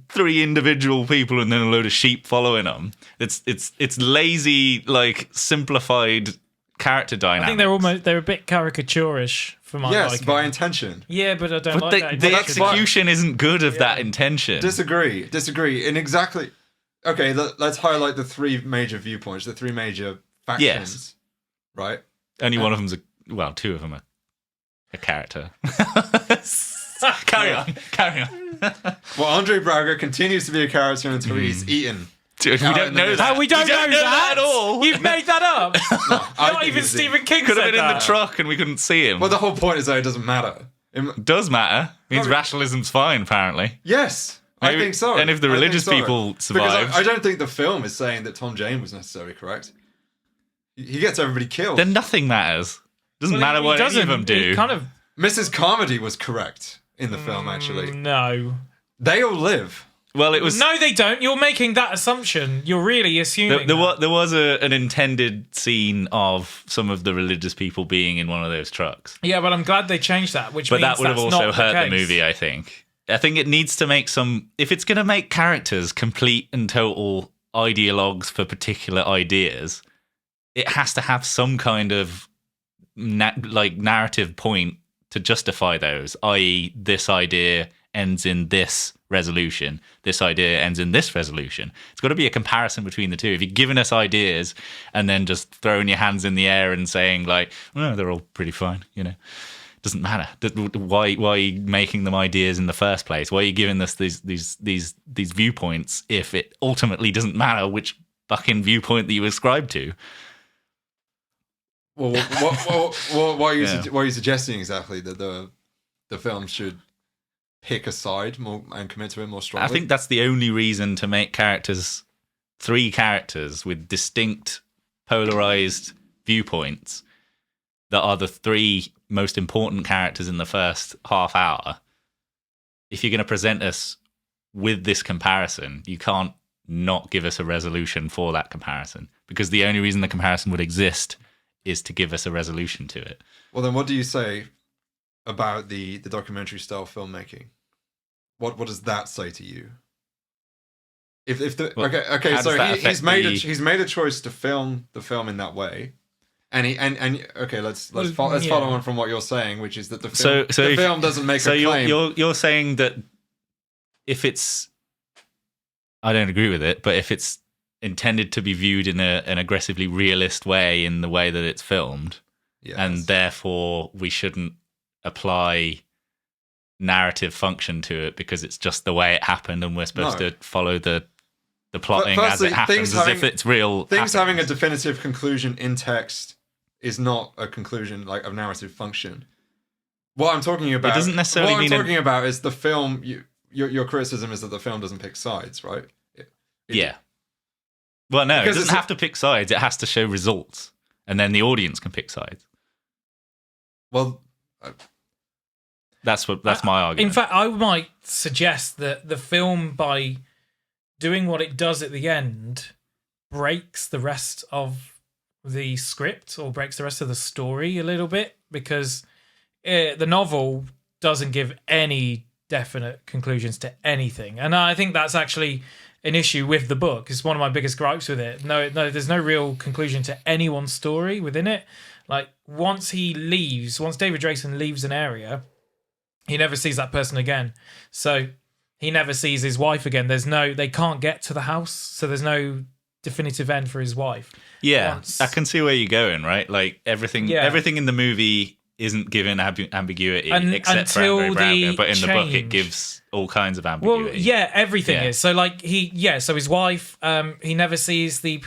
3 individual people and then a load of sheep following them. It's lazy, like simplified character dynamics. I think they're a bit caricaturish for my liking. Yes, by intention. Yeah, but I don't like that. The execution isn't good of that intention. Disagree. And exactly... Okay, let's highlight the 3 major viewpoints, the 3 major factions. Yes. Right? Only one of them's 2 of them are a character. Carry on. Well, Andre Braga continues to be a character until he's eaten. Dude, we don't know that. We don't know that at all. You've made that up. Not even Stephen King could have been that. in the truck and we couldn't see him. Well, the whole point is that it doesn't matter. It does matter. It means rationalism's fine, apparently. Yes. I think so. And if the religious people survive... Because I don't think the film is saying that Tom Jane was necessarily correct. He gets everybody killed. Then nothing matters. Doesn't matter what any of them do. Mrs. Comedy was correct in the film, actually. No. They all live. Well, it was... No, they don't. You're making that assumption. You're really assuming there was an intended scene of some of the religious people being in one of those trucks. Yeah, but I'm glad they changed that, but that would have also hurt the movie, I think. I think it needs to make if it's going to make characters complete and total ideologues for particular ideas, it has to have some kind of narrative point to justify those, i.e. this idea ends in this resolution, this idea ends in this resolution. It's got to be a comparison between the two. If you're giving us ideas and then just throwing your hands in the air and saying like, well, they're all pretty fine, doesn't matter. Why are you making them ideas in the first place? Why are you giving us these viewpoints if it ultimately doesn't matter which fucking viewpoint that you ascribe to? Well, what are you suggesting exactly? That the film should pick a side more and commit to it more strongly? I think that's the only reason to make three characters with distinct polarized viewpoints that are the three most important characters in the first half hour. If you're going to present us with this comparison, you can't not give us a resolution for that comparison, because the only reason the comparison would exist is to give us a resolution to it. Well, then what do you say about the documentary style filmmaking? What does that say to you? He's made a choice to film the film in that way, and let's follow on from what you're saying, which is that the film doesn't make a claim. So you're saying that if it's, I don't agree with it, but if it's intended to be viewed in an aggressively realist way in the way that it's filmed, yes, and therefore we shouldn't apply narrative function to it because it's just the way it happened and we're supposed to follow the plotting as it happens, as if it's real. Things having a definitive conclusion in text is not a conclusion like of narrative function. What I'm talking about, it doesn't necessarily mean. What I'm talking about is the film. Your criticism is that the film doesn't pick sides, right? Yeah. Well, no, it doesn't have to pick sides. It has to show results, and then the audience can pick sides. Well, that's my argument. In fact, I might suggest that the film, by doing what it does at the end, breaks the rest of the script or breaks the rest of the story a little bit, because the novel doesn't give any definite conclusions to anything, and I think that's actually an issue with the book. It's one of my biggest gripes with it. No, there's no real conclusion to anyone's story within it. Like, once David Drayson leaves an area, he never sees that person again. So he never sees his wife again. They can't get to the house, so there's no definitive end for his wife. Yeah, I can see where you're going, right? Like, everything in the movie isn't given ambiguity except for Andre Braugher, but in the book it gives all kinds of ambiguity. Well, yeah, everything is. So like so his wife, he never sees the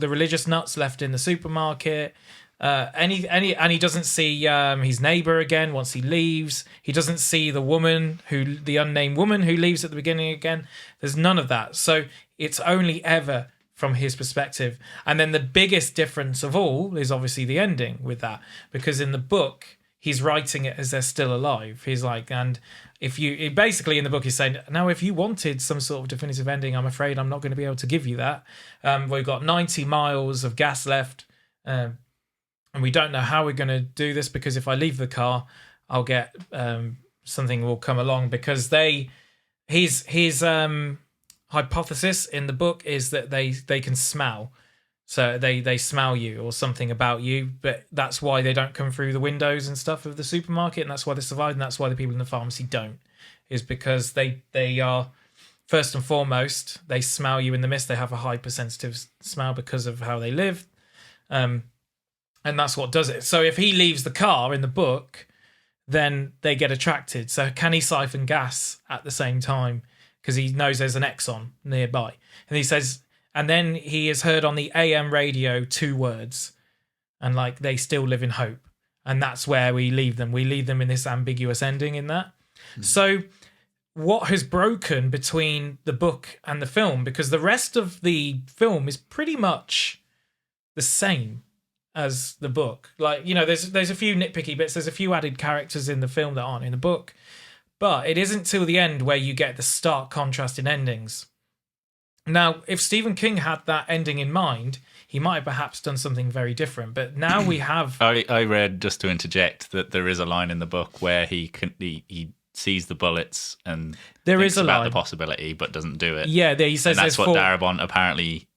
religious nuts left in the supermarket. And he doesn't see his neighbor again once he leaves. He doesn't see the unnamed woman who leaves at the beginning again. There's none of that. So it's only ever from his perspective. And then the biggest difference of all is obviously the ending with that, because in the book he's writing it as they're still alive. He's like, and basically in the book he's saying, now if you wanted some sort of definitive ending, I'm afraid I'm not going to be able to give you that. We've got 90 miles of gas left, and we don't know how we're going to do this, because if I leave the car, I'll get something will come along, because his hypothesis in the book is that they can smell. So they smell you or something about you, but that's why they don't come through the windows and stuff of the supermarket, and that's why they survive, and that's why the people in the pharmacy don't, is because they are, first and foremost, they smell you in the mist. They have a hypersensitive smell because of how they live, and that's what does it. So if he leaves the car in the book, then they get attracted. So can he siphon gas at the same time? Because he knows there's an Exxon nearby, and he says. And then he has heard on the AM radio 2 words, and like, they still live in hope. And that's where we leave them. We leave them in this ambiguous ending in that. So what has broken between the book and the film, because the rest of the film is pretty much the same as the book. Like, there's a few nitpicky bits. There's a few added characters in the film that aren't in the book. But it isn't till the end where you get the stark contrast in endings. Now, if Stephen King had that ending in mind, he might have perhaps done something very different. But now we have... I read, just to interject, that there is a line in the book where he sees the bullets and there thinks is a about line. The possibility, but doesn't do it. Yeah, he says and that's what Darabont apparently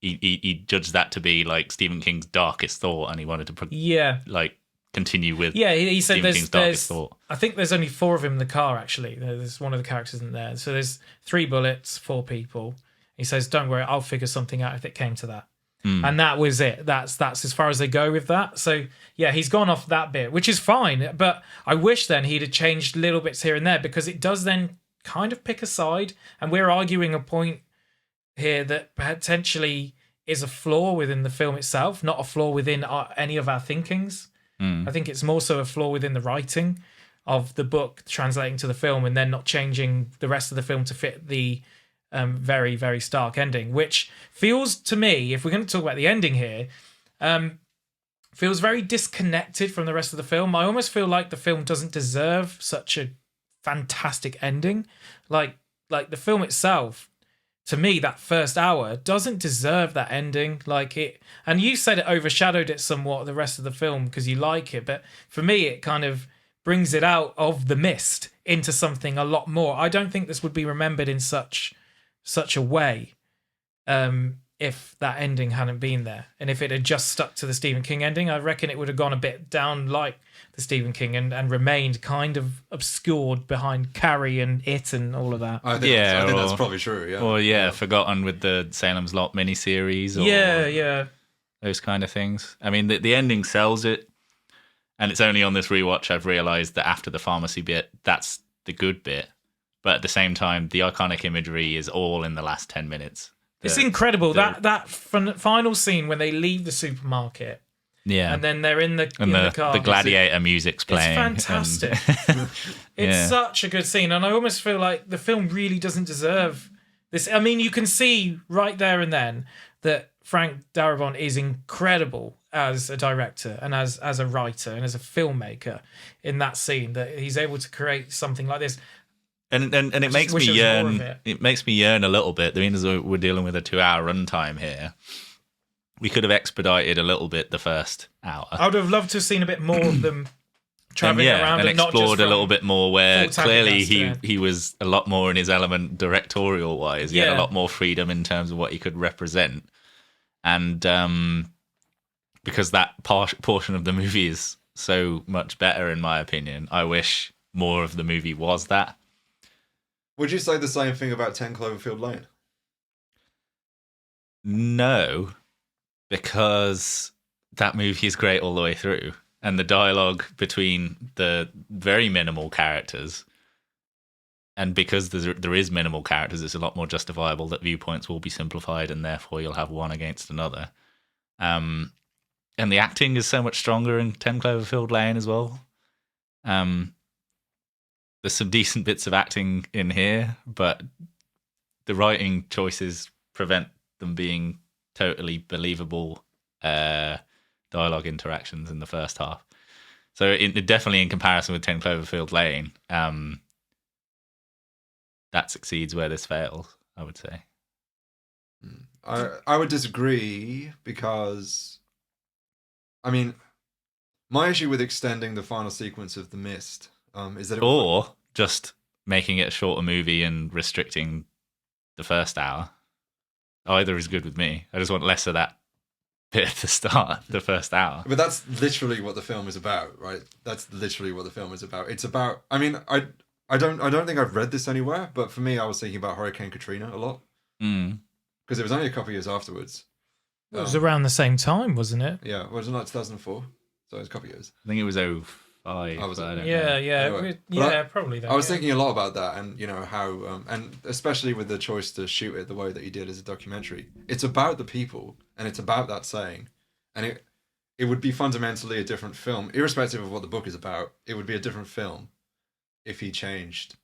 he judged that to be like Stephen King's darkest thought, and he wanted to Yeah. like continue with He said Stephen King's darkest there's thought. I think there's only 4 of him in the car, actually. There's one of the characters in there. So there's 3 bullets, 4 people. He says, don't worry, I'll figure something out if it came to that. And that was it. That's as far as they go with that. So yeah, he's gone off that bit, which is fine. But I wish then he'd have changed little bits here and there, because it does then kind of pick a side. And we're arguing a point here that potentially is a flaw within the film itself, not a flaw within any of our thinkings. I think it's more so a flaw within the writing of the book translating to the film, and then not changing the rest of the film to fit the very, very stark ending, which feels to me, if we're going to talk about the ending here, feels very disconnected from the rest of the film. I almost feel like the film doesn't deserve such a fantastic ending. Like the film itself, to me, that first hour doesn't deserve that ending. Like it, and you said it overshadowed it somewhat, the rest of the film, because you like it. But for me, it kind of brings it out of the mist into something a lot more. I don't think this would be remembered in such a way if that ending hadn't been there. And if it had just stuck to the Stephen King ending, I reckon it would have gone a bit down like the Stephen King and remained kind of obscured behind Carrie and It and all of that. I think that's probably true, yeah. Or forgotten with the Salem's Lot miniseries. Or Yeah. Those kind of things. I mean, the ending sells it. And it's only on this rewatch I've realised that after the pharmacy bit, that's the good bit. But at the same time, the iconic imagery is all in the last 10 minutes. It's incredible. That final scene when they leave the supermarket. Yeah. And then they're in the car. The Gladiator music's playing. It's fantastic. It's such a good scene. And I almost feel like the film really doesn't deserve this. I mean, you can see right there and then that Frank Darabont is incredible as a director and as a writer and as a filmmaker in that scene, that he's able to create something like this. And it makes me yearn. It makes me yearn a little bit. I mean, as we're dealing with a 2-hour runtime here, we could have expedited a little bit the first hour. I would have loved to have seen a bit more of them traveling around and and not explored just a little bit more. Where clearly he he was a lot more in his element directorial wise. He had a lot more freedom in terms of what he could represent, and because that portion of the movie is so much better in my opinion, I wish more of the movie was that. Would you say the same thing about 10 Cloverfield Lane? No, because that movie is great all the way through. And the dialogue between the very minimal characters, and because there is minimal characters, it's a lot more justifiable that viewpoints will be simplified and therefore you'll have one against another. And the acting is so much stronger in 10 Cloverfield Lane as well. There's some decent bits of acting in here, but the writing choices prevent them being totally believable dialogue interactions in the first half. So definitely in comparison with 10 Cloverfield Lane, that succeeds where this fails, I would say. I would disagree because, I mean, my issue with extending the final sequence of The Mist is that or just making it a shorter movie and restricting the first hour. Either is good with me. I just want less of that bit at the start, the first hour. But that's literally what the film is about, right? That's literally what the film is about. It's about, I mean, I don't think I've read this anywhere, but for me, I was thinking about Hurricane Katrina a lot. Because it was only a couple of years afterwards. It was around the same time, wasn't it? Yeah, wasn't it 2004? So it was a couple of years. I think it was 05. I don't know. Anyway. Probably. Then, I was thinking a lot about that, and you know how, and especially with the choice to shoot it the way that he did as a documentary. It's about the people, and it's about that saying, and it would be fundamentally a different film, irrespective of what the book is about. It would be a different film if he changed.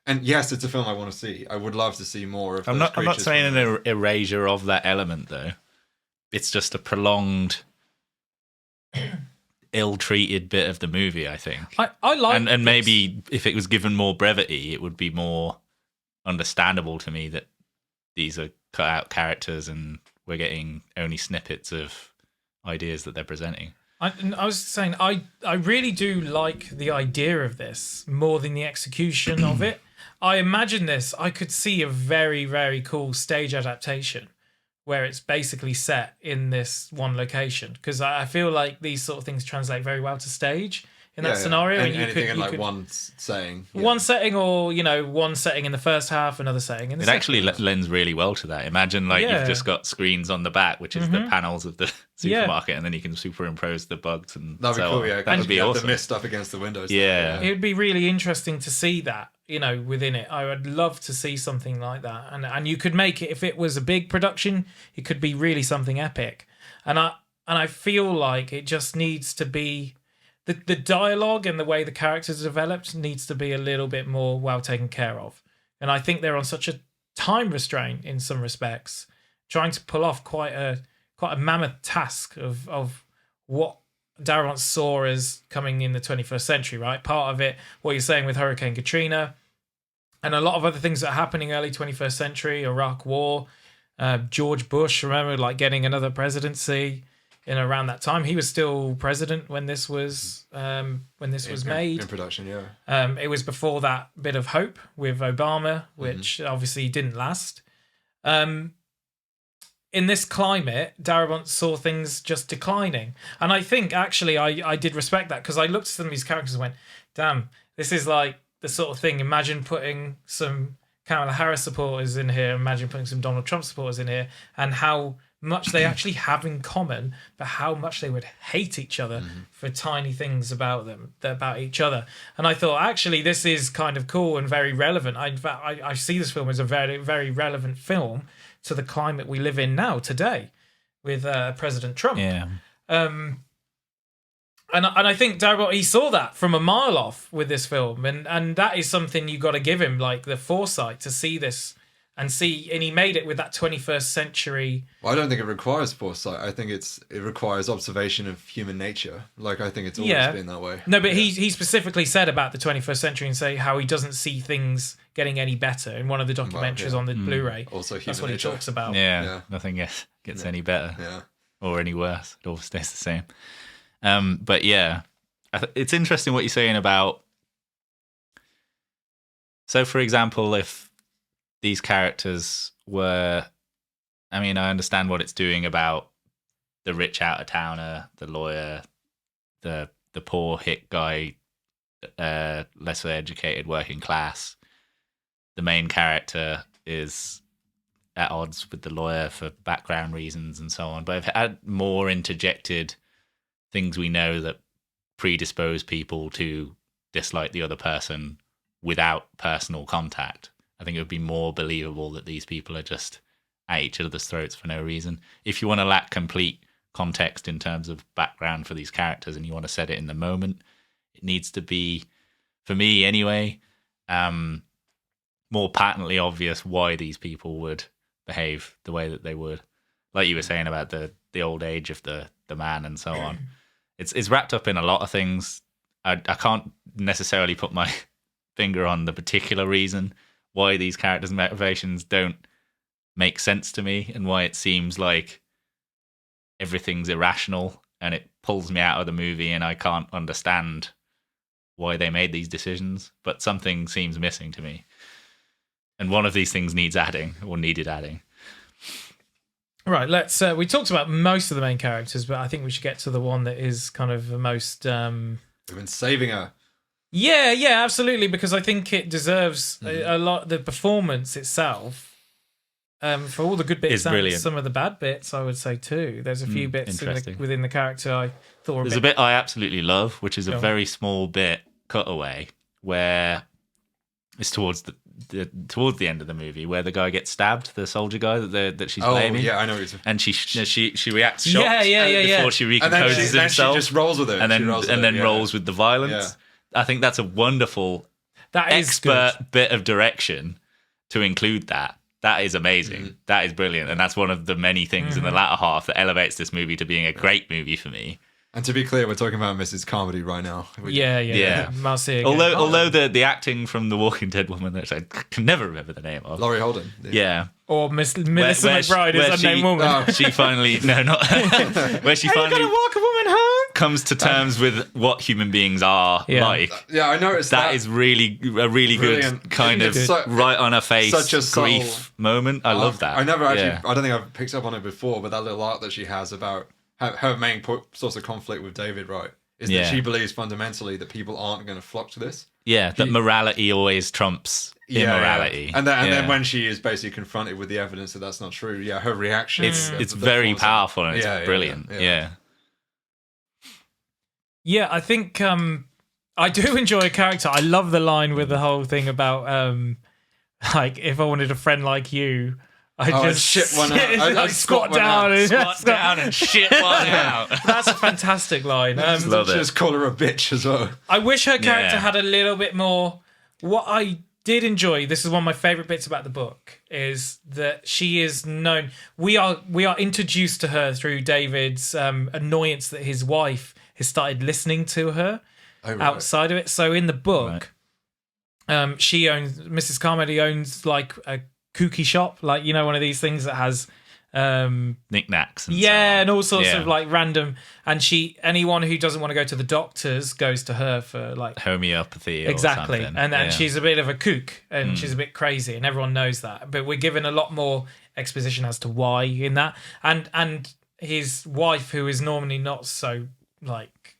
And yes, it's a film I want to see. I would love to see more of. I'm not saying an erasure of that element though. It's just a prolonged, ill-treated bit of the movie, I think. I like, and maybe if it was given more brevity, it would be more understandable to me that these are cut out characters and we're getting only snippets of ideas that they're presenting. I was saying I really do like the idea of this more than the execution of it. I imagine this. I could see a very, very cool stage adaptation where it's basically set in this one location, because I feel like these sort of things translate very well to stage in that scenario. And anything in like one setting. Yeah. One setting, or, you know, one setting in the first half, another setting in the It second actually half. lends really well to that. Imagine like you've just got screens on the back, which is the panels of the supermarket, and then you can superimpose the bugs and That'd be so cool, on. yeah. That would be awesome. The mist up against the windows. Yeah. It would be really interesting to see that, you know, within it. I would love to see something like that. And you could make it, if it was a big production, it could be really something epic. And I feel like it just needs to be, the dialogue and the way the characters are developed needs to be a little bit more well taken care of. And I think they're on such a time restraint in some respects, trying to pull off quite a mammoth task of what Darabont saw as coming in the 21st century, right? Part of it, what you're saying with Hurricane Katrina, and a lot of other things that are happening early 21st century, Iraq War, George Bush, remember, like getting another presidency in around that time. He was still president when this was made In production, yeah. It was before that bit of hope with Obama, which obviously didn't last. In this climate, Darabont saw things just declining. And I think, actually, I did respect that, because I looked at some of these characters and went, damn, this is like the sort of thing, imagine putting some Kamala Harris supporters in here, imagine putting some Donald Trump supporters in here, and how much they actually have in common, but how much they would hate each other for tiny things about each other. And I thought, actually, this is kind of cool and very relevant. I see this film as a very, very relevant film to the climate we live in now, today, with President Trump. Yeah. And I think Darabont, he saw that from a mile off with this film, and that is something you got to give him, like the foresight to see this and he made it with that 21st century. Well, I don't think it requires foresight. I think it requires observation of human nature. Like, I think it's always been that way. No, but he specifically said about the 21st century and say how he doesn't see things getting any better in one of the documentaries on the Blu-ray. Also, human that's what nature. He talks about. Yeah. Nothing gets any better or any worse. It all stays the same. But yeah, it's interesting what you're saying about. So, for example, if these characters were, I mean, I understand what it's doing about the rich out-of-towner, the lawyer, the poor hick guy, lesser educated working class. The main character is at odds with the lawyer for background reasons and so on. But I've had more interjected things we know that predispose people to dislike the other person without personal contact. I think it would be more believable that these people are just at each other's throats for no reason. If you want to lack complete context in terms of background for these characters and you want to set it in the moment, it needs to be, for me anyway, more patently obvious why these people would behave the way that they would. Like you were saying about the old age of the man and so on. It's wrapped up in a lot of things. I can't necessarily put my finger on the particular reason why these characters' motivations don't make sense to me and why it seems like everything's irrational and it pulls me out of the movie and I can't understand why they made these decisions, but something seems missing to me. And one of these things needs adding or needed adding. Right, let's. We talked about most of the main characters, but I think we should get to the one that is kind of the most. We've been saving her. Yeah, absolutely, because I think it deserves a lot. The performance itself, for all the good bits and some of the bad bits, I would say too. There's a few bits within the character I thought. There's a bit I absolutely love, which is a very small bit cutaway where it's towards the end of the movie where the guy gets stabbed, the soldier guy that she's blaming. Yeah, I know. And she reacts shocked before she recomposes and herself. She just rolls with it. And then rolls with the violence. Yeah. I think that's a wonderful expert bit of direction to include that. That is amazing. That is brilliant. And that's one of the many things in the latter half that elevates this movie to being a great movie for me. And to be clear, we're talking about Mrs. Comedy right now. Yeah. Although the acting from the Walking Dead woman that I can never remember the name of. Laurie Holden. Yeah. Or Melissa McBride is unnamed woman. She finally where she finally gonna walk a woman home. comes to terms with what human beings are like. Yeah, I noticed that. That is really a really Brilliant. good kind of So- right on her face such a subtle- grief moment. I love that. I never actually. Yeah. I don't think I've picked up on it before, but that little arc that she has about her main source of conflict with David, right, is that she believes fundamentally that people aren't going to flock to this. Yeah, that morality always trumps immorality. Yeah. And then when she is basically confronted with the evidence that that's not true, her reaction. It's very powerful and it's brilliant. Yeah. Yeah, I think I do enjoy a character. I love the line with the whole thing about like, if I wanted a friend like you, I just shit one out. I'd squat one down out. and Squat down and shit one out. That's a fantastic line. Love it. Just call her a bitch as well. I wish her character had a little bit more. What I did enjoy, this is one of my favorite bits about the book, is that she is known. We are introduced to her through David's annoyance that his wife has started listening to her outside of it. So in the book, she owns, Mrs. Carmody owns like a kooky shop, like, you know, one of these things that has knickknacks and and all sorts of like random, and anyone who doesn't want to go to the doctors goes to her for like homeopathy or exactly something. and she's a bit of a kook and she's a bit crazy and everyone knows that, but we're given a lot more exposition as to why in that, and his wife, who is normally not so like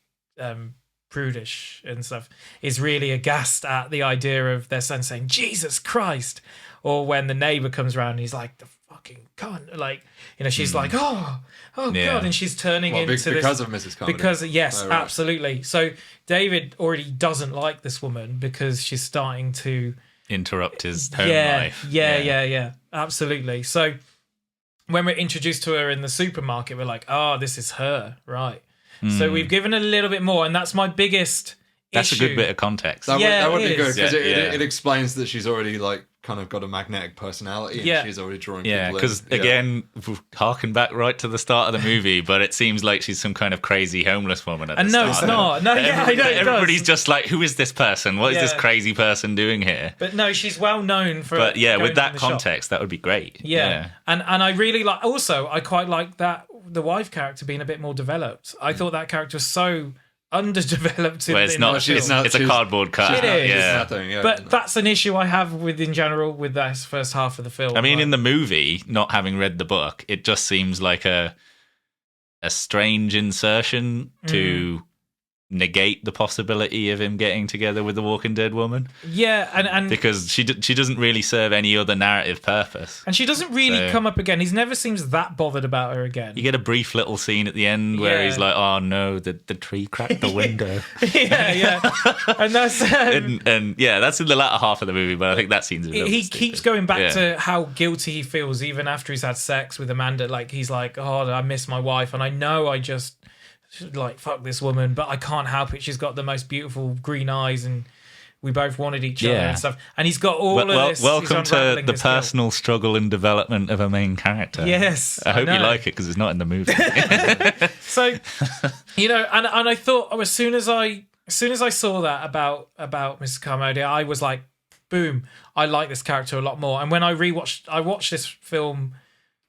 prudish and stuff, is really aghast at the idea of their son saying Jesus Christ, or when the neighbor comes around and he's like, the fucking cunt, like, you know, she's like, oh god, and she's turning into because this of Mrs. Carmody. because absolutely. So David already doesn't like this woman because she's starting to interrupt his home life. Yeah, absolutely. So when we're introduced to her in the supermarket, we're like, oh, this is her, right? So we've given a little bit more, and that's my biggest That's issue. a good bit of context. That would be good, is. because Yeah. it explains that she's already like kind of got a magnetic personality, and she's already drawing people in. Because again, harken back right to the start of the movie, but it seems like she's some kind of crazy homeless woman at the And start. no, it's not. No, I know it Everybody's does. just like, who is this person? What is this crazy person doing here? But no, she's well known for. But yeah, going with that in the shop. context, that would be great. Yeah. And I really like. Also, I quite like that the wife character being a bit more developed. I thought that character was so underdeveloped. Well, it's not. It's a cardboard cut. It is. Yeah. Nothing, But that's an issue I have with in general with this first half of the film. I mean, in the movie, not having read the book, it just seems like a strange insertion to negate the possibility of him getting together with the Walking Dead woman. Yeah, and because she doesn't really serve any other narrative purpose. And she doesn't really come up again. He never seems that bothered about her again. You get a brief little scene at the end where he's like, "Oh no, the tree cracked the window." yeah, and that's and that's in the latter half of the movie, but I think that scene's a little he stupid. keeps going back to how guilty he feels even after he's had sex with Amanda. Like, he's like, "Oh, I miss my wife, and I know I just like fuck this woman, but I can't help it. She's got the most beautiful green eyes, and we both wanted each other and stuff." And he's got all of this. Welcome to the personal struggle and development of a main character. Yes, I hope you like it because it's not in the movie. So, you know, and I thought as soon as I saw that about Mrs. Carmody, I was like, boom, I like this character a lot more. And when I watched this film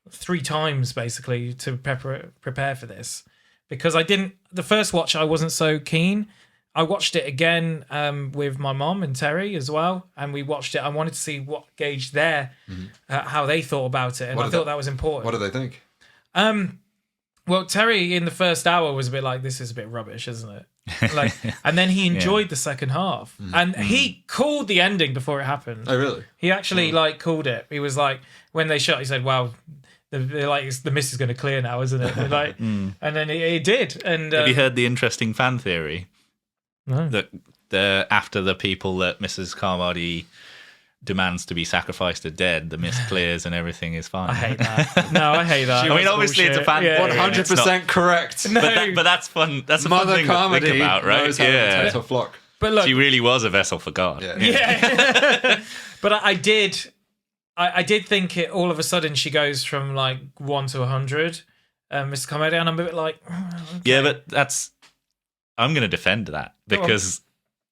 3 times basically to prepare for this. Because the first watch, I wasn't so keen. I watched it again with my mom and Terry as well. And we watched it. I wanted to see what gauge how they thought about it. And I thought that was important. What do they think? Well, Terry in the first hour was a bit like, this is a bit rubbish, isn't it? Like, and then he enjoyed the second half. And he called the ending before it happened. Oh, really? He actually called it. He was like, when they shot, he said, "Wow, they're like, the mist is going to clear now, isn't it?" Like, and then it did. And have you heard the interesting fan theory? No. That after the people that Mrs. Carmody demands to be sacrificed are dead, the mist clears and everything is fine. I hate that. No, I hate that. I mean, obviously it's a fan theory. 100% correct. No. But that's fun. That's a Mother fun thing Carmody to think about, right? knows how to protect her flock. But look, she really was a vessel for God. Yeah. But I did think it all of a sudden she goes from like 1 to 100, Mr. Carmody, and I'm a bit like, okay. Yeah, but I'm going to defend that because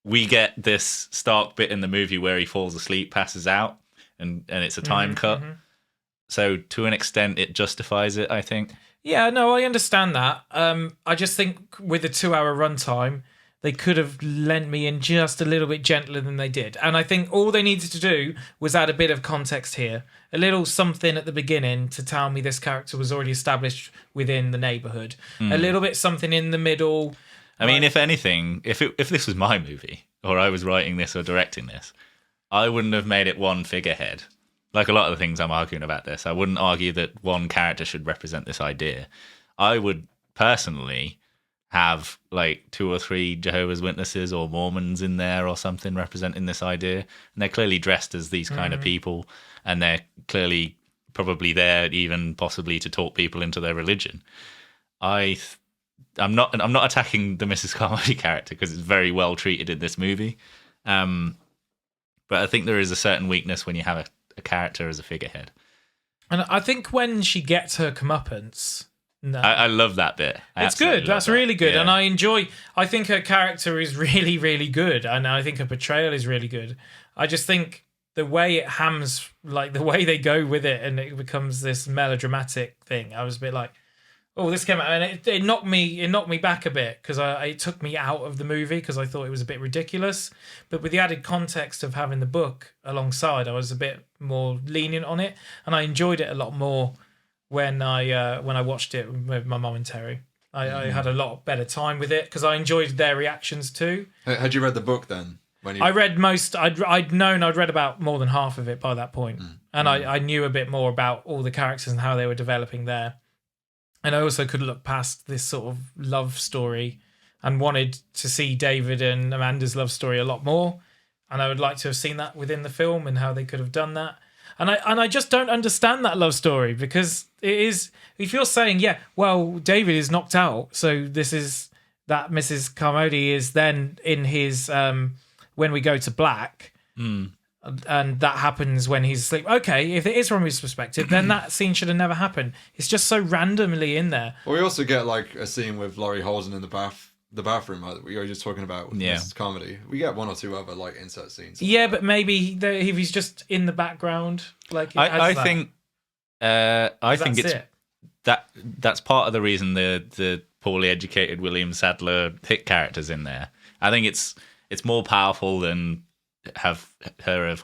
we get this stark bit in the movie where he falls asleep, passes out, and it's a time cut. So to an extent, it justifies it, I think. Yeah, no, I understand that. I just think with a 2-hour runtime, they could have lent me in just a little bit gentler than they did. And I think all they needed to do was add a bit of context here. A little something at the beginning to tell me this character was already established within the neighborhood. A little bit something in the middle. I mean, if anything, if this was my movie, or I was writing this or directing this, I wouldn't have made it one figurehead. Like a lot of the things I'm arguing about this, I wouldn't argue that one character should represent this idea. I would personally have like 2 or 3 Jehovah's Witnesses or Mormons in there or something representing this idea. And they're clearly dressed as these kind of people, and they're clearly probably there even possibly to talk people into their religion. I'm not attacking the Mrs. Carmody character because it's very well treated in this movie. But I think there is a certain weakness when you have a character as a figurehead. And I think when she gets her comeuppance... No. I love that bit. It's good. That's really good. Yeah. And I think her character is really, really good. And I think her portrayal is really good. I just think the way it hams, like the way they go with it and it becomes this melodramatic thing, I was a bit like, oh, this came out. And it knocked me back a bit because it took me out of the movie because I thought it was a bit ridiculous. But with the added context of having the book alongside, I was a bit more lenient on it. And I enjoyed it a lot more when I watched it with my mum and Terry. I had a lot better time with it because I enjoyed their reactions too. Had you read the book then? I read most. I'd read about more than half of it by that point. And I knew a bit more about all the characters and how they were developing there. And I also could look past this sort of love story and wanted to see David and Amanda's love story a lot more. And I would like to have seen that within the film and how they could have done that. And I just don't understand that love story because it is, if you're saying, yeah, well, David is knocked out, so this is that Mrs. Carmody is then in his, when we go to black, and that happens when he's asleep. Okay, if it is from his perspective, then that scene should have never happened. It's just so randomly in there. Well, we also get like a scene with Laurie Holden in the bathroom that we were just talking about with Mrs. Comedy. We get 1 or 2 other like insert scenes. Yeah, but maybe if he's just in the background, like I think it's that's part of the reason the poorly educated William Sadler hit character's in there. I think it's more powerful than have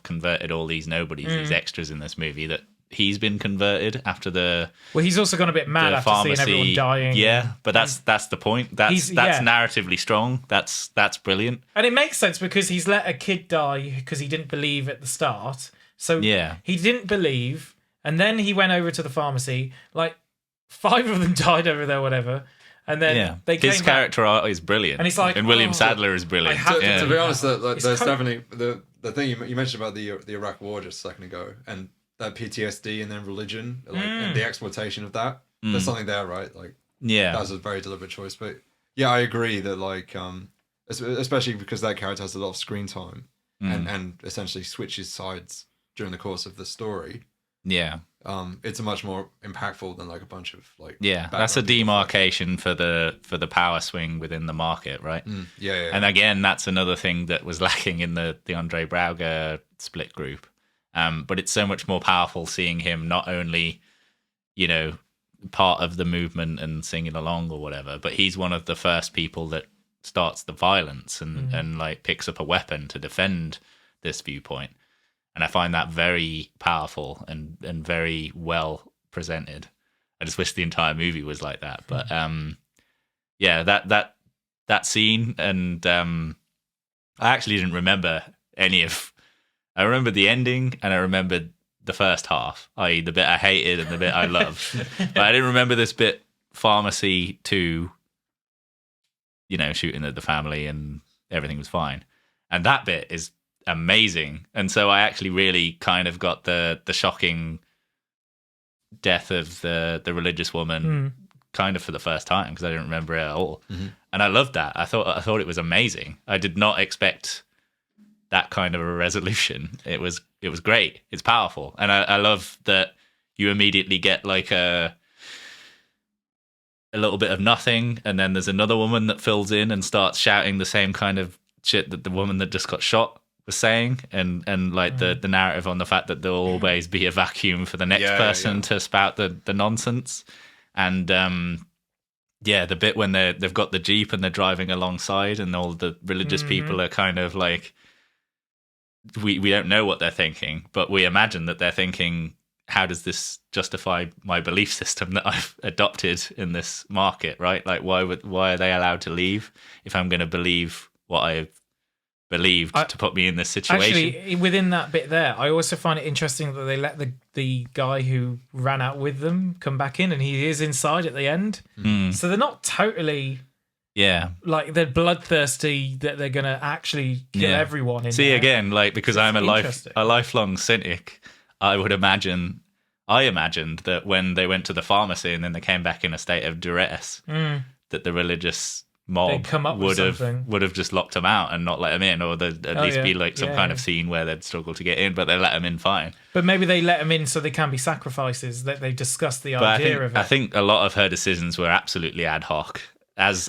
converted all these nobodies, these extras in this movie, that he's been converted after the... Well, he's also gone a bit mad after seeing everyone dying. Yeah, but that's the point. That's narratively strong. That's brilliant. And it makes sense because he's let a kid die because he didn't believe at the start. So he didn't believe, and then he went over to the pharmacy. Like 5 of them died over there, whatever. And then they came his character art is brilliant. And he's like, and William Sadler is brilliant. To be honest, there's definitely the thing you mentioned about the Iraq War just a second ago, and that PTSD and then religion, like, and the exploitation of that. There's something there, right? Like, that was a very deliberate choice. But yeah, I agree that like, especially because that character has a lot of screen time and essentially switches sides during the course of the story. Yeah. It's a much more impactful than like a bunch of like. Yeah, that's a demarcation for the power swing within the market, right? Yeah. And again, that's another thing that was lacking in the Andre Braugher split group. But it's so much more powerful seeing him not only, part of the movement and singing along or whatever, but he's one of the first people that starts the violence and like picks up a weapon to defend this viewpoint. And I find that very powerful and very well presented. I just wish the entire movie was like that. But that scene, and I actually didn't remember any of. I remembered the ending and I remembered the first half, i.e. the bit I hated and the bit I loved. But I didn't remember this bit, Pharmacy 2, shooting at the family and everything was fine. And that bit is amazing. And so I actually really kind of got the shocking death of the religious woman kind of for the first time because I didn't remember it at all. And I loved that. I thought it was amazing. I did not expect that kind of a resolution. It was great. It's powerful. And I love that you immediately get like a little bit of nothing, and then there's another woman that fills in and starts shouting the same kind of shit that the woman that just got shot was saying, and like the narrative on the fact that there'll always be a vacuum for the next person to spout the nonsense. And the bit when they've got the Jeep and they're driving alongside, and all the religious people are kind of like, we don't know what they're thinking, but we imagine that they're thinking, how does this justify my belief system that I've adopted in this market, right? Like, why are they allowed to leave if I'm going to believe what I've believed to put me in this situation? Actually, within that bit there, I also find it interesting that they let the guy who ran out with them come back in, and he is inside at the end. So they're not totally... Yeah, like they're bloodthirsty that they're gonna actually kill everyone. In See, there. again, like, because I'm a lifelong cynic, I imagined that when they went to the pharmacy and then they came back in a state of duress, that the religious mob would have just locked them out and not let them in, or there'd at least be like some kind of scene where they'd struggle to get in, but they let them in fine. But maybe they let them in so they can be sacrifices. That they discussed the idea of it. I think a lot of her decisions were absolutely ad hoc. As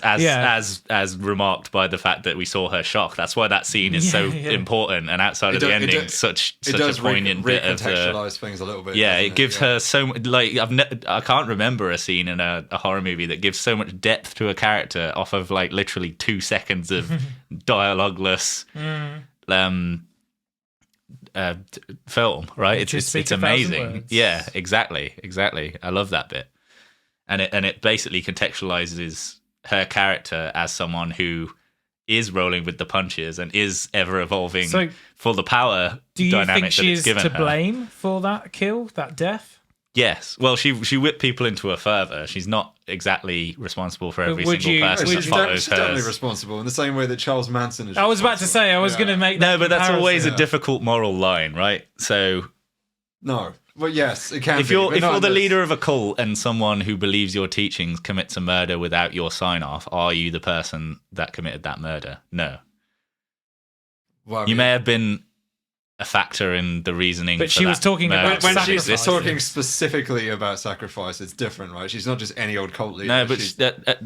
remarked by the fact that we saw her shock. That's why that scene is so important. And outside of the ending, such a poignant bit of recontextualize things a little bit. Yeah, it gives her so much. Like, I can't remember a scene in a horror movie that gives so much depth to a character off of like literally 2 seconds of dialogueless film. Right? It's amazing. Yeah, exactly. I love that bit, and it basically contextualizes her character as someone who is rolling with the punches and is ever evolving for the power dynamic that it's given her. Do you think she is to blame for that kill, that death? Yes. Well, she whipped people into a fervor. She's not exactly responsible for every single person that follows hers. She's definitely responsible in the same way that Charles Manson is. I was about to say, I was going to make that. No, but that's always a difficult moral line, right? So no. Well, yes, it can. If you're the leader of a cult and someone who believes your teachings commits a murder without your sign off, are you the person that committed that murder? No. Well, you may have been a factor in the reasoning. But she was talking about when she's talking specifically about sacrifice. It's different, right? She's not just any old cult leader. No, but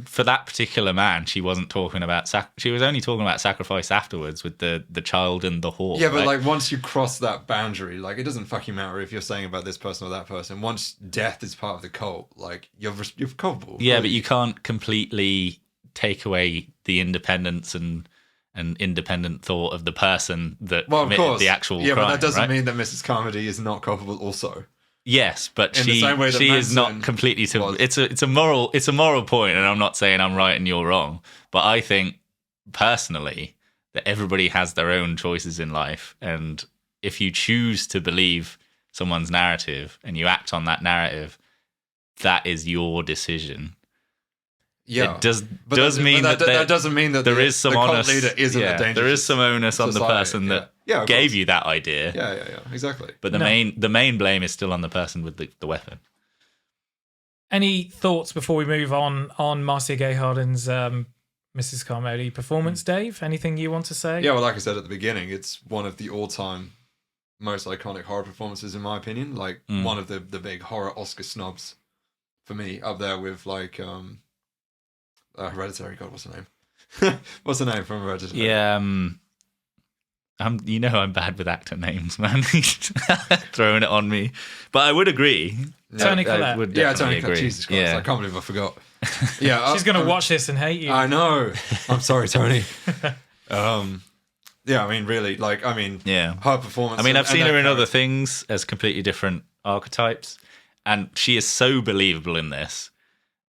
for that particular man, she wasn't talking about she was only talking about sacrifice afterwards with the child and the whore. Yeah, but like once you cross that boundary, like it doesn't fucking matter if you're saying about this person or that person. Once death is part of the cult, like you're culpable. Yeah, but you can't completely take away the independence and independent thought of the person that committed the actual crime. Yeah, but that doesn't mean that Mrs. Carmody is not culpable also. Yes, but she is not completely it's a moral point, and I'm not saying I'm right and you're wrong, but I think personally that everybody has their own choices in life, and if you choose to believe someone's narrative and you act on that narrative, that is your decision. Yeah, it doesn't mean that there is some onus. Leader isn't a dangerous there is some onus on the person that gave you that idea. Yeah, exactly. But the main blame is still on the person with the weapon. Any thoughts before we move on Marcia Gay Harden's Mrs. Carmody performance, Dave? Anything you want to say? Yeah, well, like I said at the beginning, it's one of the all-time most iconic horror performances in my opinion. Like one of the big horror Oscar snubs for me, up there with like Hereditary. God, what's her name? What's her name from Hereditary? Yeah, I'm bad with actor names, man. Throwing it on me, but I would agree. Toni Collette. Toni Collette. Jesus Christ, I can't believe I forgot. Yeah, she's gonna watch this and hate you. I know. I'm sorry, Toni. Yeah, I mean, really, like, her performance. I mean, I've seen her in other things as completely different archetypes, and she is so believable in this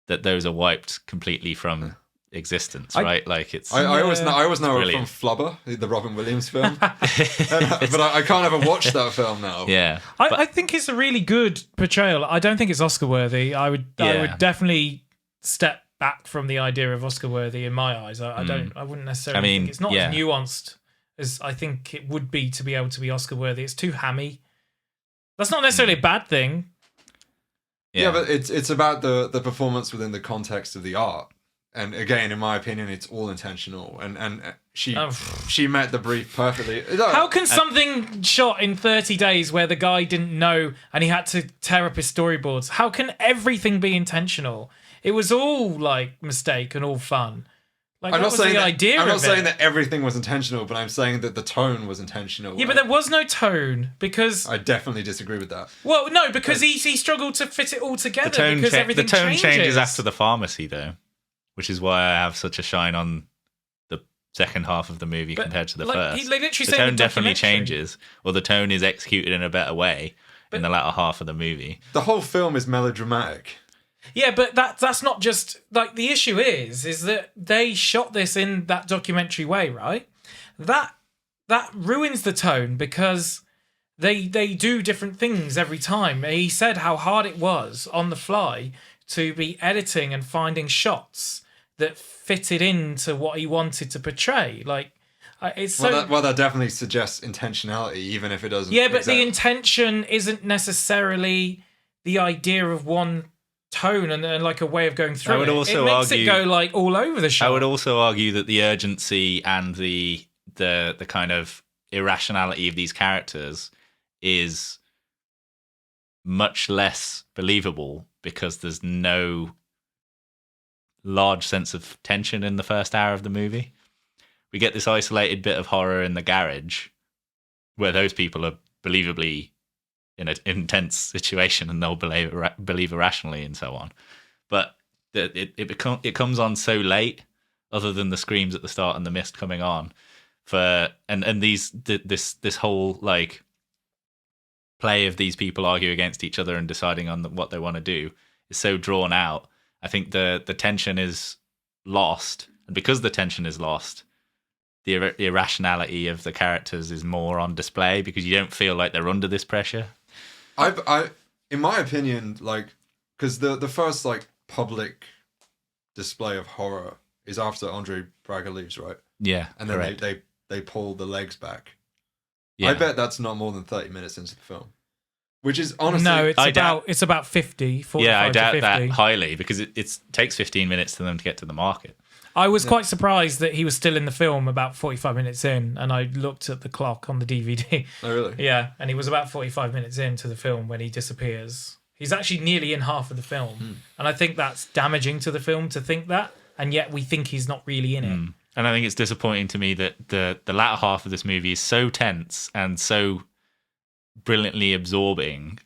that those are wiped completely from existence, right? Like it's. I always know her from Flubber, the Robin Williams film, but I can't ever watch that film now. Yeah, I think it's a really good portrayal. I don't think it's Oscar worthy. I would definitely step back from the idea of Oscar worthy in my eyes. I wouldn't necessarily. think it's not as nuanced as I think it would be to be able to be Oscar worthy. It's too hammy. That's not necessarily a bad thing. Yeah, but it's about the performance within the context of the art, and again, in my opinion, it's all intentional, and she met the brief perfectly. How can something shot in 30 days where the guy didn't know and he had to tear up his storyboards? How can everything be intentional? It was all like mistake and all fun. Like, I'm that not was saying the that, idea I'm not of saying it. that everything was intentional, but I'm saying that the tone was intentional. Yeah, but there was no tone because. I definitely disagree with that. Well, no, because he struggled to fit it all together because The everything tone changes changes after the pharmacy, though, which is why I have such a shine on the second half of the movie compared to the first. They literally The say in tone the definitely documentary. changes, or the tone is executed in a better way in the latter half of the movie. The whole film is melodramatic. Yeah, but that's not just like the issue is that they shot this in that documentary way, right? That ruins the tone because they do different things every time. He said how hard it was on the fly to be editing and finding shots that fitted into what he wanted to portray. Like it's so That definitely suggests intentionality, even if it doesn't. yeah, but the intention isn't necessarily the idea of one tone and like a way of going through I would it. also It makes argue- it go like all over the shop. I would also argue that the urgency and the kind of irrationality of these characters is much less believable because there's no large sense of tension in the first hour of the movie. We get this isolated bit of horror in the garage where those people are believably in an intense situation and they'll believe irrationally and so on. But it comes on so late, other than the screams at the start and the mist coming on, this whole like play of these people argue against each other and deciding on what they want to do is so drawn out. I think the tension is lost, and because the tension is lost, the irrationality of the characters is more on display because you don't feel like they're under this pressure. In my opinion, like, because the first like public display of horror is after Andre Braga leaves, right? Yeah, And then correct. they pull the legs back. Yeah. I bet that's not more than 30 minutes into the film, which is honestly no, I doubt- it's about 50, 45 Yeah, I doubt to 50. that highly because it takes 15 minutes for them to get to the market. I was quite surprised that he was still in the film about 45 minutes in, and I looked at the clock on the DVD. Oh really? Yeah, and he was about 45 minutes into the film when he disappears. He's actually nearly in half of the film, and I think that's damaging to the film to think that, and yet we think he's not really in it. And I think it's disappointing to me that the latter half of this movie is so tense and so brilliantly absorbing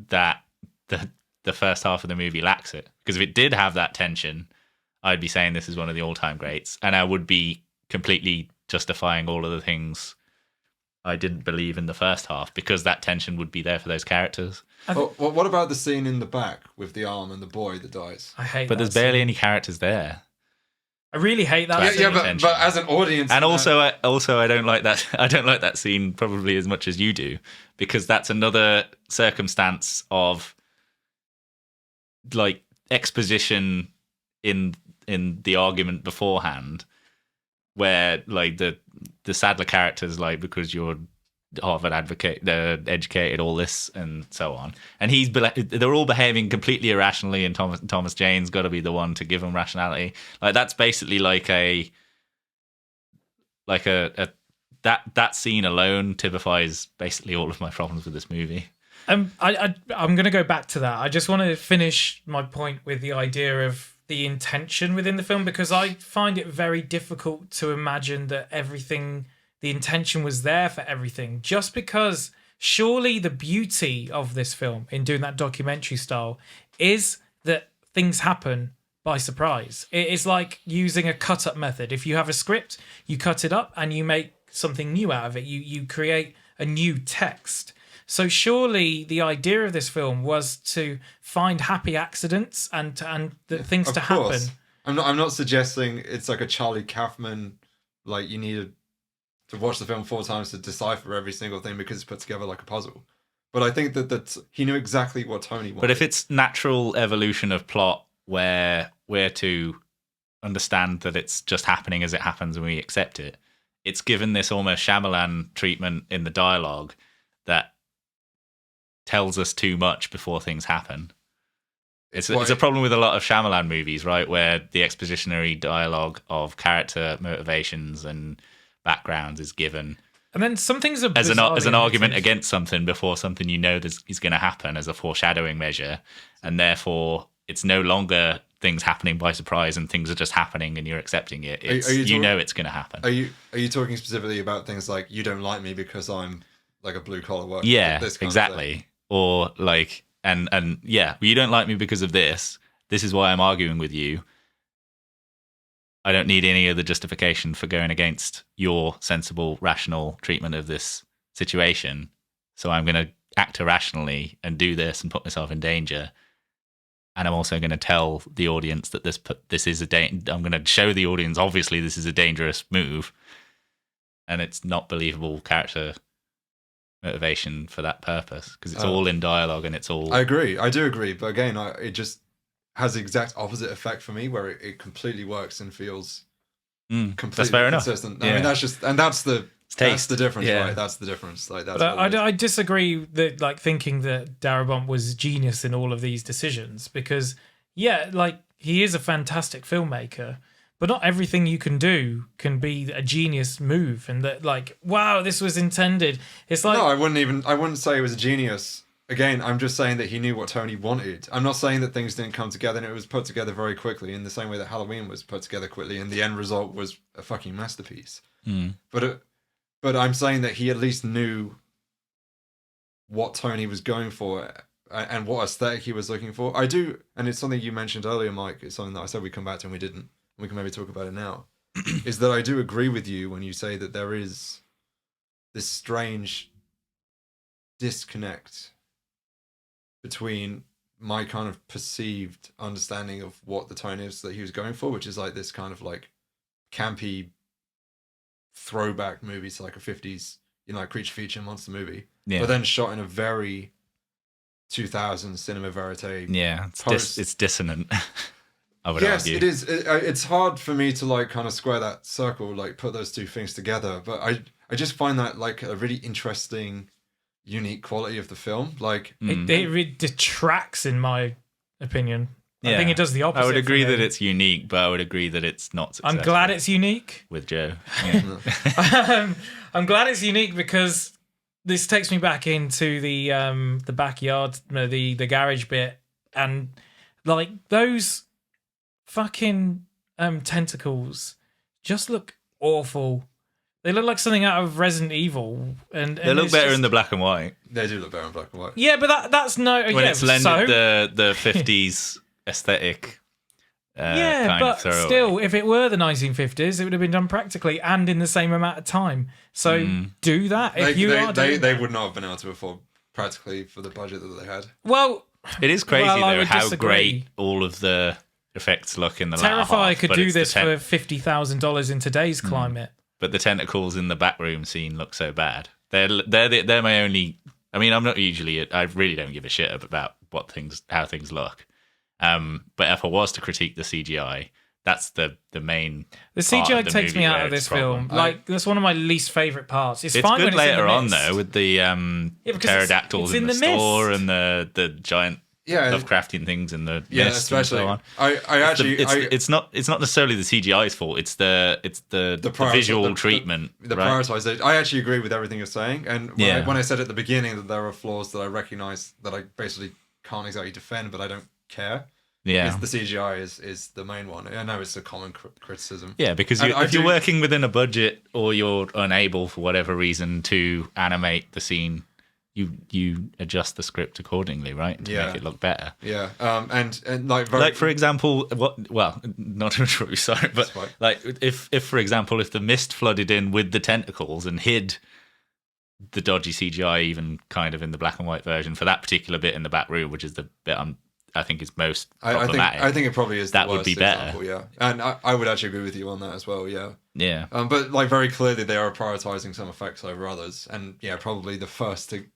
that the first half of the movie lacks it. Because if it did have that tension, I'd be saying this is one of the all-time greats, and I would be completely justifying all of the things I didn't believe in the first half because that tension would be there for those characters. What about the scene in the back with the arm and the boy that dies? I hate But that there's barely scene. any characters there. I really hate that That's scene. Yeah, intention. but as an audience, And also I don't like that. I don't like that scene probably as much as you do because that's another circumstance of like exposition in the argument beforehand, where like the Sadler character's like, because you're Harvard educated, all this and so on, and they're all behaving completely irrationally, and Thomas Jane's got to be the one to give them rationality. Like that's basically that scene alone typifies basically all of my problems with this movie. I'm going to go back to that. I just want to finish my point with the idea of the intention within the film, because I find it very difficult to imagine that the intention was there for everything, just because surely the beauty of this film in doing that documentary style is that things happen by surprise. It is like using a cut up method. If you have a script, you cut it up and you make something new out of it. You create a new text. So surely the idea of this film was to find happy accidents and things to happen. I'm not suggesting it's like a Charlie Kaufman, like you needed to watch the film 4 times to decipher every single thing because it's put together like a puzzle. But I think that he knew exactly what Tony wanted. But if it's natural evolution of plot where we're to understand that it's just happening as it happens and we accept it, it's given this almost Shyamalan treatment in the dialogue that tells us too much before things happen. It's a problem with a lot of Shyamalan movies, right? Where the expositionary dialogue of character motivations and backgrounds is given And then some things are as an bizarrely argument omitted. against something before something you know is going to happen, as a foreshadowing measure, and therefore it's no longer things happening by surprise and things are just happening and you're accepting it. It's, know it's going to happen. Are you talking specifically about things like you don't like me because I'm like a blue collar worker? Yeah, this kind exactly. Of thing. Or like, and yeah, you don't like me because of this. This is why I'm arguing with you. I don't need any other justification for going against your sensible, rational treatment of this situation. So I'm going to act irrationally and do this and put myself in danger. And I'm also going to tell the audience that this is I'm going to show the audience, obviously, this is a dangerous move. And it's not believable character motivation for that purpose because it's all in dialogue and it's all. I agree. I do agree. But again, it just has the exact opposite effect for me where it completely works and feels completely that's fair consistent. Enough. I mean, that's the difference, yeah. right? That's the difference. Like that's. But I disagree that like thinking that Darabont was genius in all of these decisions because like he is a fantastic filmmaker, but not everything you can do can be a genius move and that like wow this was intended. It's like no, I wouldn't say it was a genius. Again, I'm just saying that he knew what Tony wanted. I'm not saying that things didn't come together and it was put together very quickly in the same way that Halloween was put together quickly and the end result was a fucking masterpiece. But I'm saying that he at least knew what Tony was going for and what aesthetic he was looking for. I do, and it's something you mentioned earlier, Mike. It's something that I said we'd come back to and we didn't. We can maybe talk about it now. Is that I do agree with you when you say that there is this strange disconnect between my kind of perceived understanding of what the tone is that he was going for, which is like this kind of like campy throwback movie to like a 50s, like creature feature monster movie, but then shot in a very 2000 cinema verite. Yeah, it's dissonant. I would argue. Yes, it is. It's hard for me to like kind of square that circle, like put those two things together. But I just find that like a really interesting, unique quality of the film. Like it detracts, in my opinion. I think it does the opposite. I would agree that it's unique, but I would agree that it's not successful. I'm glad it's unique. With Joe. Yeah. I'm glad it's unique because this takes me back into the backyard, the garage bit, and like those fucking tentacles just look awful. They look like something out of Resident Evil, and they look better in the black and white. They do look better in black and white. Yeah, but that's no. When it's lended the 50s aesthetic. But still, if it were the 1950s, it would have been done practically and in the same amount of time. So do that. They would not have been able to afford practically for the budget that they had. Well, it is crazy though how great all of the effects look in the latter half. Terrifier could do this for $50,000 in today's climate. But the tentacles in the back room scene look so bad. They're my only. I mean, I'm not usually. I really don't give a shit about how things look. But if I was to critique the CGI, that's the main. The CGI takes me out of this film. Like that's one of my least favorite parts. It's fine good when later it's in the on though, with the pterodactyls in the store and the giant Lovecraftian things in the mist especially. And so on. It's not necessarily the CGI's fault. It's the visual treatment. The prioritization. I actually agree with everything you're saying. And when I said at the beginning that there are flaws that I recognize that I basically can't exactly defend, but I don't care. Yeah, the CGI is the main one. I know it's a common criticism. Yeah, because if you're working within a budget or you're unable for whatever reason to animate the scene, you adjust the script accordingly, right? To make it look better. Yeah, and like for example, not to interrupt you, sorry, but like if for example, if the mist flooded in with the tentacles and hid the dodgy CGI, even kind of in the black and white version for that particular bit in the back room, which is the bit I think is most problematic. I think it probably is. That would be better. Example, yeah, and I would actually agree with you on that as well. Yeah. Yeah. But like very clearly, they are prioritizing some effects over others, and probably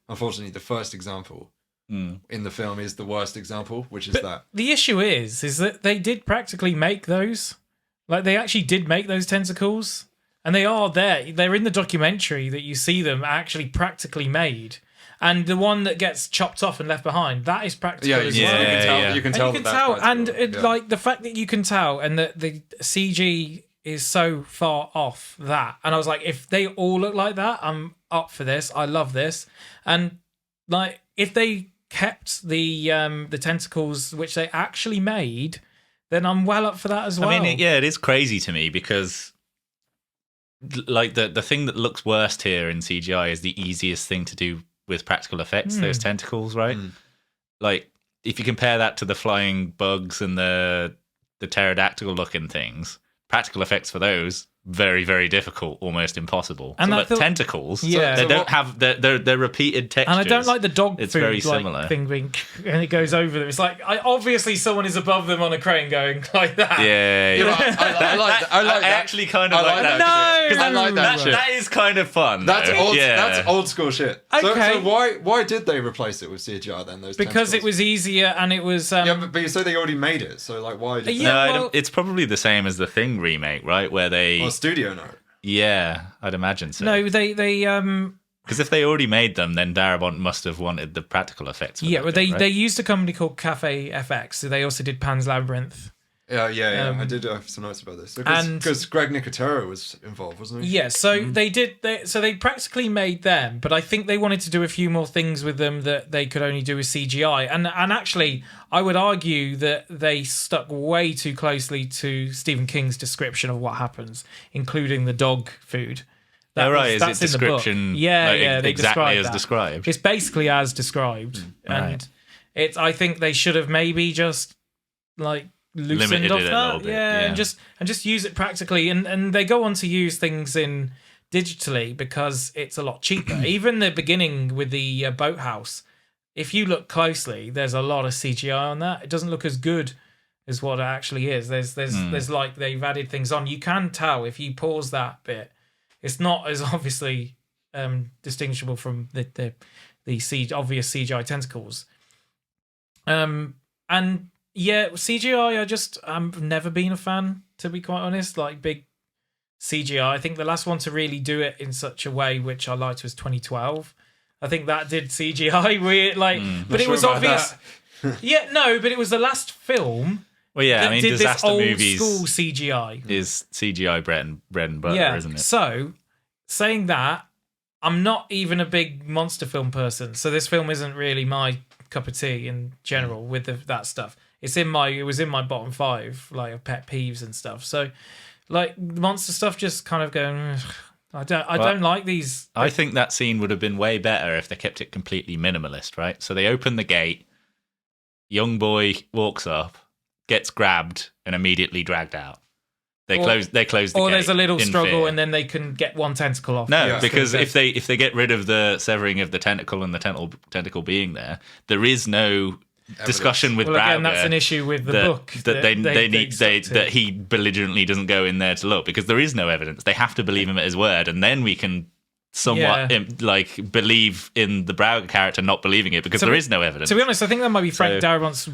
unfortunately, the first example in the film is the worst example, which is that. The issue is that they did practically make those. Like they actually did make those tentacles, and they are there. They're in the documentary that you see them actually practically made. And the one that gets chopped off and left behind, that is practical as well. You can tell. Like the fact that you can tell, and that the CG is so far off that. And I was like, if they all look like that, I'm up for this. I love this. And like, if they kept the tentacles, which they actually made, then I'm well up for that as well. I mean, it is crazy to me because, like, the thing that looks worst here in CGI is the easiest thing to do with practical effects. Those tentacles, right? Like, if you compare that to the flying bugs and the pterodactyl looking things, practical effects for those very, very difficult, almost impossible. And so tentacles, yeah, they don't have they're repeated textures. And I don't like the dog it's food very similar. thing being, and it goes over them. It's like obviously someone is above them on a crane going like that. Yeah. I like that. I actually kind of like that. No, because I like that shit. That is kind of fun. That's though. old. Yeah. That's old school shit. Okay. So why did they replace it with CGI then? Those Because tentacles? it was easier and it was. Yeah, but you say they already made it. So like, why? Did Yeah, No, well- it's probably the same as the Thing remake, right? Where they, studio note. yeah, I'd imagine so. No, they Because if they already made them, then Darabont must have wanted the practical effects. For yeah, that well, bit, right? they used a company called Cafe FX. So they also did Pan's Labyrinth. Yeah. I did have some notes about this. Because Greg Nicotero was involved, wasn't he? Yeah, so they practically made them, but I think they wanted to do a few more things with them that they could only do with CGI. And actually, I would argue that they stuck way too closely to Stephen King's description of what happens, including the dog food. Is it in the book. description? Yeah, they exactly describe as that. described. It's basically as described, and it's. I think they should have maybe just like loosened Limited off it a that, little bit, and just use it practically. And they go on to use things in digitally because it's a lot cheaper. Even the beginning with the boathouse, if you look closely, there's a lot of CGI on that. It doesn't look as good as what it actually is. There's like they've added things on. You can tell if you pause that bit. It's not as obviously distinguishable from the obvious CGI tentacles. And yeah, CGI, I've never been a fan, to be quite honest. Like big CGI. I think the last one to really do it in such a way which I liked was 2012. I think that did CGI weird, but it was obvious. Yeah, no, but it was the last film. Well, yeah, that I mean, did disaster this old movies school CGI. is CGI bread and butter, isn't it? So, saying that, I'm not even a big monster film person, so this film isn't really my cup of tea in general with that stuff. It was in my bottom 5, like of pet peeves and stuff. So, like monster stuff, just kind of going. I don't like these. I think that scene would have been way better if they kept it completely minimalist, right? So they open the gate, young boy walks up, gets grabbed, and immediately dragged out. They close the gate. Or there's a little in struggle, fear. and then they can get one tentacle off. No, Yeah. because if they get rid of the severing of the tentacle and the tentacle being there is no discussion with Well, again, Browder that's an issue with the that, book. that he belligerently doesn't go in there to look because there is no evidence. They have to believe him at his word, and then we can somewhat believe in the Browder character not believing it because there is no evidence. To be honest, I think that might be Frank Darabont's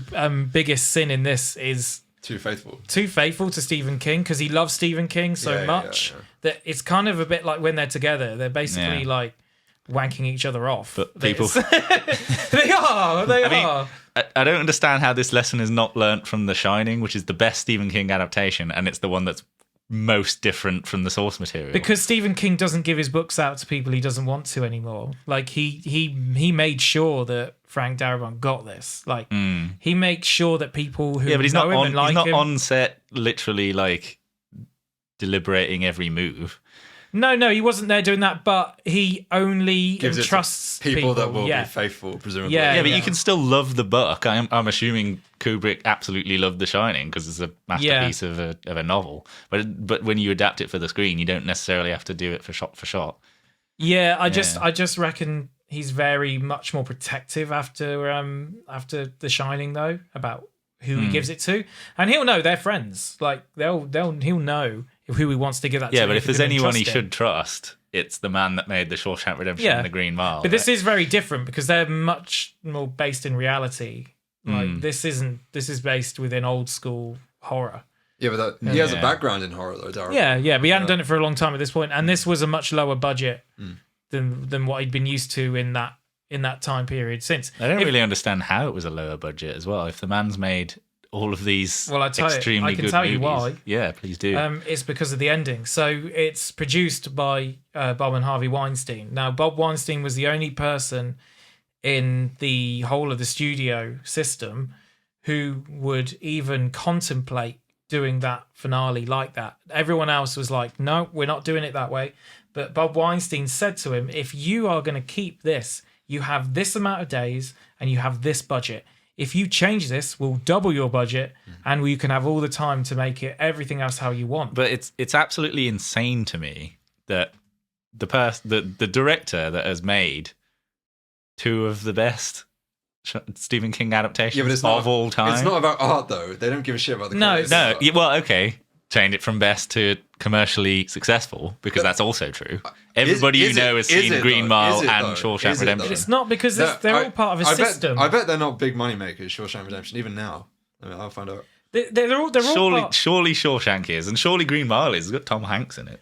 biggest sin in this is Too faithful to Stephen King because he loves Stephen King so much that it's kind of a bit like when they're together, they're basically like wanking each other off. But people, they are. I don't understand how this lesson is not learnt from The Shining, which is the best Stephen King adaptation, and it's the one that's most different from the source material. Because Stephen King doesn't give his books out to people he doesn't want to anymore. Like he made sure that Frank Darabont got this. Like he makes sure that people who but he's know not him on. and like He's not him, on set, literally like deliberating every move. No, he wasn't there doing that, but he only gives trusts it to people that will yeah. be faithful, presumably. Yeah, But you can still love the book. I'm assuming Kubrick absolutely loved The Shining because it's a masterpiece of a novel. But when you adapt it for the screen, you don't necessarily have to do it for shot. Yeah, I just reckon he's very much more protective after The Shining though about who he gives it to, and he'll know they're friends. Like he'll know who he wants to give that to. Yeah, but if there's anyone he trust him. should trust, it's the man that made the Shawshank Redemption and the Green Mile. But this is very different because they're much more based in reality. Like this is based within old school horror. Yeah, but he has a background in horror though, Darabont. Yeah, but he hadn't done it for a long time at this point, and this was a much lower budget than what he'd been used to in that time period since. I don't really understand how it was a lower budget as well. If the man's made all of these extremely good movies. I can tell you why. Yeah, please do. It's because of the ending. So it's produced by Bob and Harvey Weinstein. Now, Bob Weinstein was the only person in the whole of the studio system who would even contemplate doing that finale like that. Everyone else was like, no, we're not doing it that way. But Bob Weinstein said to him, if you are going to keep this, you have this amount of days and you have this budget. If you change this, we'll double your budget and you can have all the time to make it everything else how you want. But it's absolutely insane to me that the director that has made two of the best Stephen King adaptations of all time. It's not about art, though. They don't give a shit about the No, quality. Well, okay. Change it from best to commercially successful, because that's also true. Everybody you know has seen Green Mile and Shawshank Redemption. It's not because they're all part of a system. I bet they're not big money makers, Shawshank Redemption, even now. I mean, I'll find out. They're all surely Shawshank is, and surely Green Mile is. It's got Tom Hanks in it.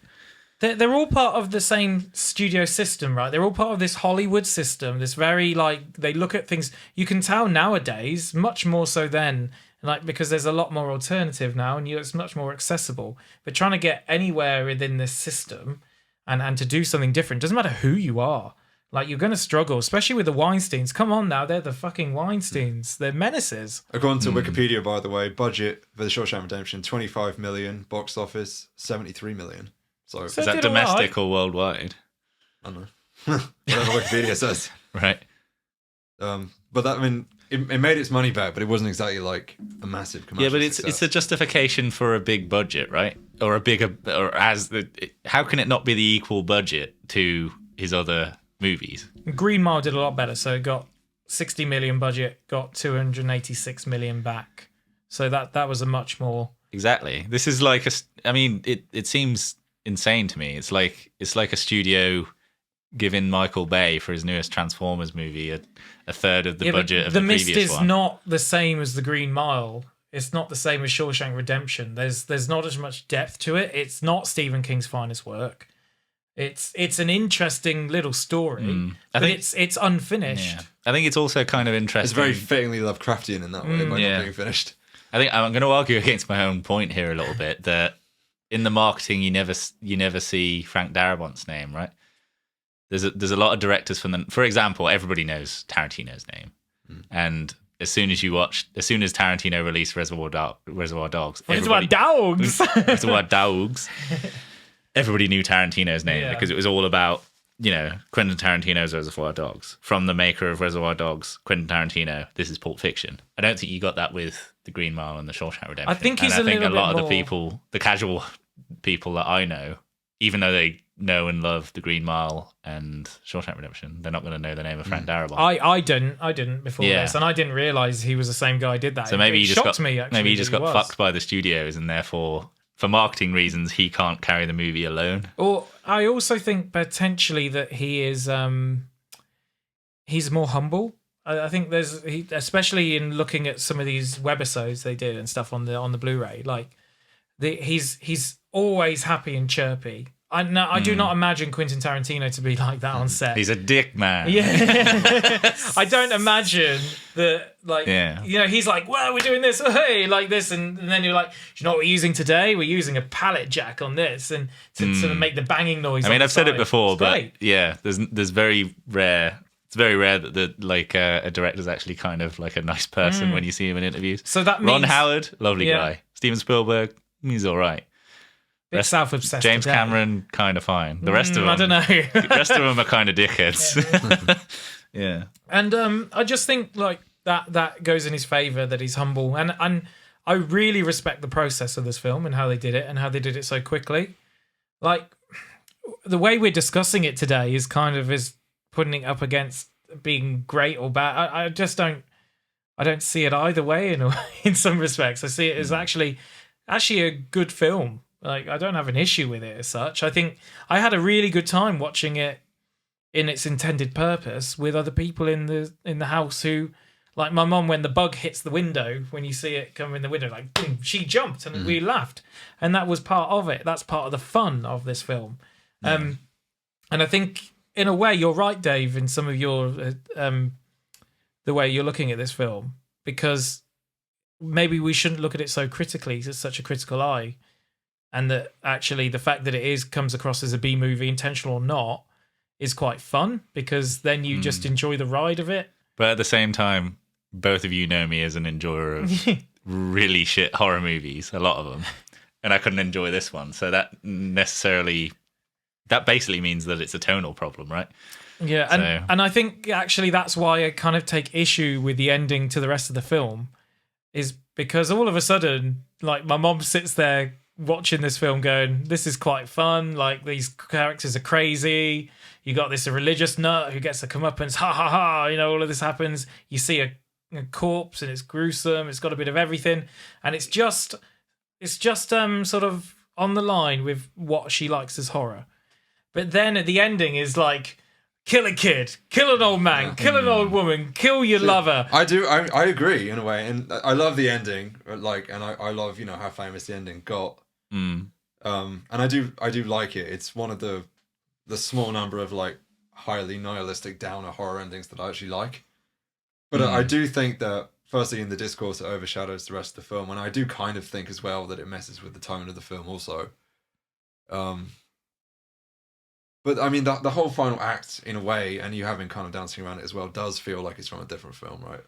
They're all part of the same studio system, right? They're all part of this Hollywood system. This very, like, they look at things. You can tell nowadays, much more so then, like, because there's a lot more alternative now, and it's much more accessible. But trying to get anywhere within this system and to do something different, doesn't matter who you are. Like, you're going to struggle, especially with the Weinsteins. Come on now, they're the fucking Weinsteins. They're menaces. According to Wikipedia, by the way, budget for the Shawshank Redemption, 25 million, box office, 73 million. So is that domestic or worldwide? I don't know. Whatever Wikipedia says. Right. But that, I mean, it made its money back, but it wasn't exactly like a massive commercial success. It's a justification for a big budget, right? Or how can it not be the equal budget to his other movies? Green Mile did a lot better, so it got 60 million budget, got 286 million back. So that was a much more... Exactly. This is like it seems insane to me. It's like a studio giving Michael Bay for his newest Transformers movie a third of the budget of the previous one. The Mist is not the same as the Green Mile. It's not the same as Shawshank Redemption. There's not as much depth to it. It's not Stephen King's finest work. It's an interesting little story, but it's unfinished. Yeah. I think it's also kind of interesting. It's very fittingly Lovecraftian in that way, by not being finished. I think I'm going to argue against my own point here a little bit, that in the marketing you never see Frank Darabont's name, right? There's a lot of directors from them. For example, everybody knows Tarantino's name, and as soon as Tarantino released Reservoir Dogs, Reservoir Dogs, everybody knew Tarantino's name because it was all about, Quentin Tarantino's Reservoir Dogs. From the maker of Reservoir Dogs, Quentin Tarantino, this is Pulp Fiction. I don't think you got that with The Green Mile and The Shawshank Redemption. I think a lot of the people, the casual people that I know, even though they know and love The Green Mile and Shawshank Redemption, they're not going to know the name of Frank Darabont. I didn't before this, and I didn't realize he was the same guy who did that. So maybe he just got fucked by the studios, and therefore, for marketing reasons, he can't carry the movie alone. Or I also think potentially that he is he's more humble. I think especially in looking at some of these webisodes they did and stuff on the Blu-ray, like he's always happy and chirpy. I do not imagine Quentin Tarantino to be like that on set. He's a dick, man. Yeah. I don't imagine that, he's like, well, we're doing this, hey, like this. And then you're like, you know what we're using today? We're using a pallet jack on this and to make the banging noise. I mean, I've said it before, but there's very rare. It's very rare that a director's actually kind of like a nice person when you see him in interviews. So that means... Ron Howard, lovely guy. Steven Spielberg, he's all right. Self-obsessed. James Cameron, kind of fine. The rest of them, I don't know. The rest of them are kind of dickheads. Yeah. And I just think like that goes in his favor, that he's humble, and I really respect the process of this film and how they did it and how they did it so quickly. Like the way we're discussing it today is kind of putting it up against being great or bad. I just don't see it either way in some respects. I see it as actually a good film. Like, I don't have an issue with it as such. I think I had a really good time watching it in its intended purpose with other people in the house who, like my mum, when the bug hits the window, when you see it come in the window, like boom, she jumped and we laughed, and that was part of it. That's part of the fun of this film. And I think in a way you're right, Dave, in some of your the way you're looking at this film, because maybe we shouldn't look at it so critically, with such a critical eye. And that actually the fact that it comes across as a B movie, intentional or not, is quite fun, because then you just enjoy the ride of it. But at the same time, both of you know me as an enjoyer of really shit horror movies, a lot of them, and I couldn't enjoy this one. So that basically means that it's a tonal problem, right? Yeah, and I think actually that's why I kind of take issue with the ending to the rest of the film, is because all of a sudden, like, my mom sits there watching this film going, this is quite fun, like, these characters are crazy, you got this religious nut who gets a comeuppance, ha ha ha, you know, all of this happens, you see a corpse and it's gruesome, it's got a bit of everything, and it's just sort of on the line with what she likes as horror. But then at the ending is like, kill a kid, kill an old man, kill an old woman, kill your lover. I agree in a way, and I love the ending, like, and I love, you know, how famous the ending got. And I do like it. It's one of the small number of, like, highly nihilistic downer horror endings that I actually like. But I do think that, firstly, in the discourse, it overshadows the rest of the film, and I do kind of think as well that it messes with the tone of the film also. But I mean, the whole final act, in a way, and you having kind of dancing around it as well, does feel like it's from a different film, right?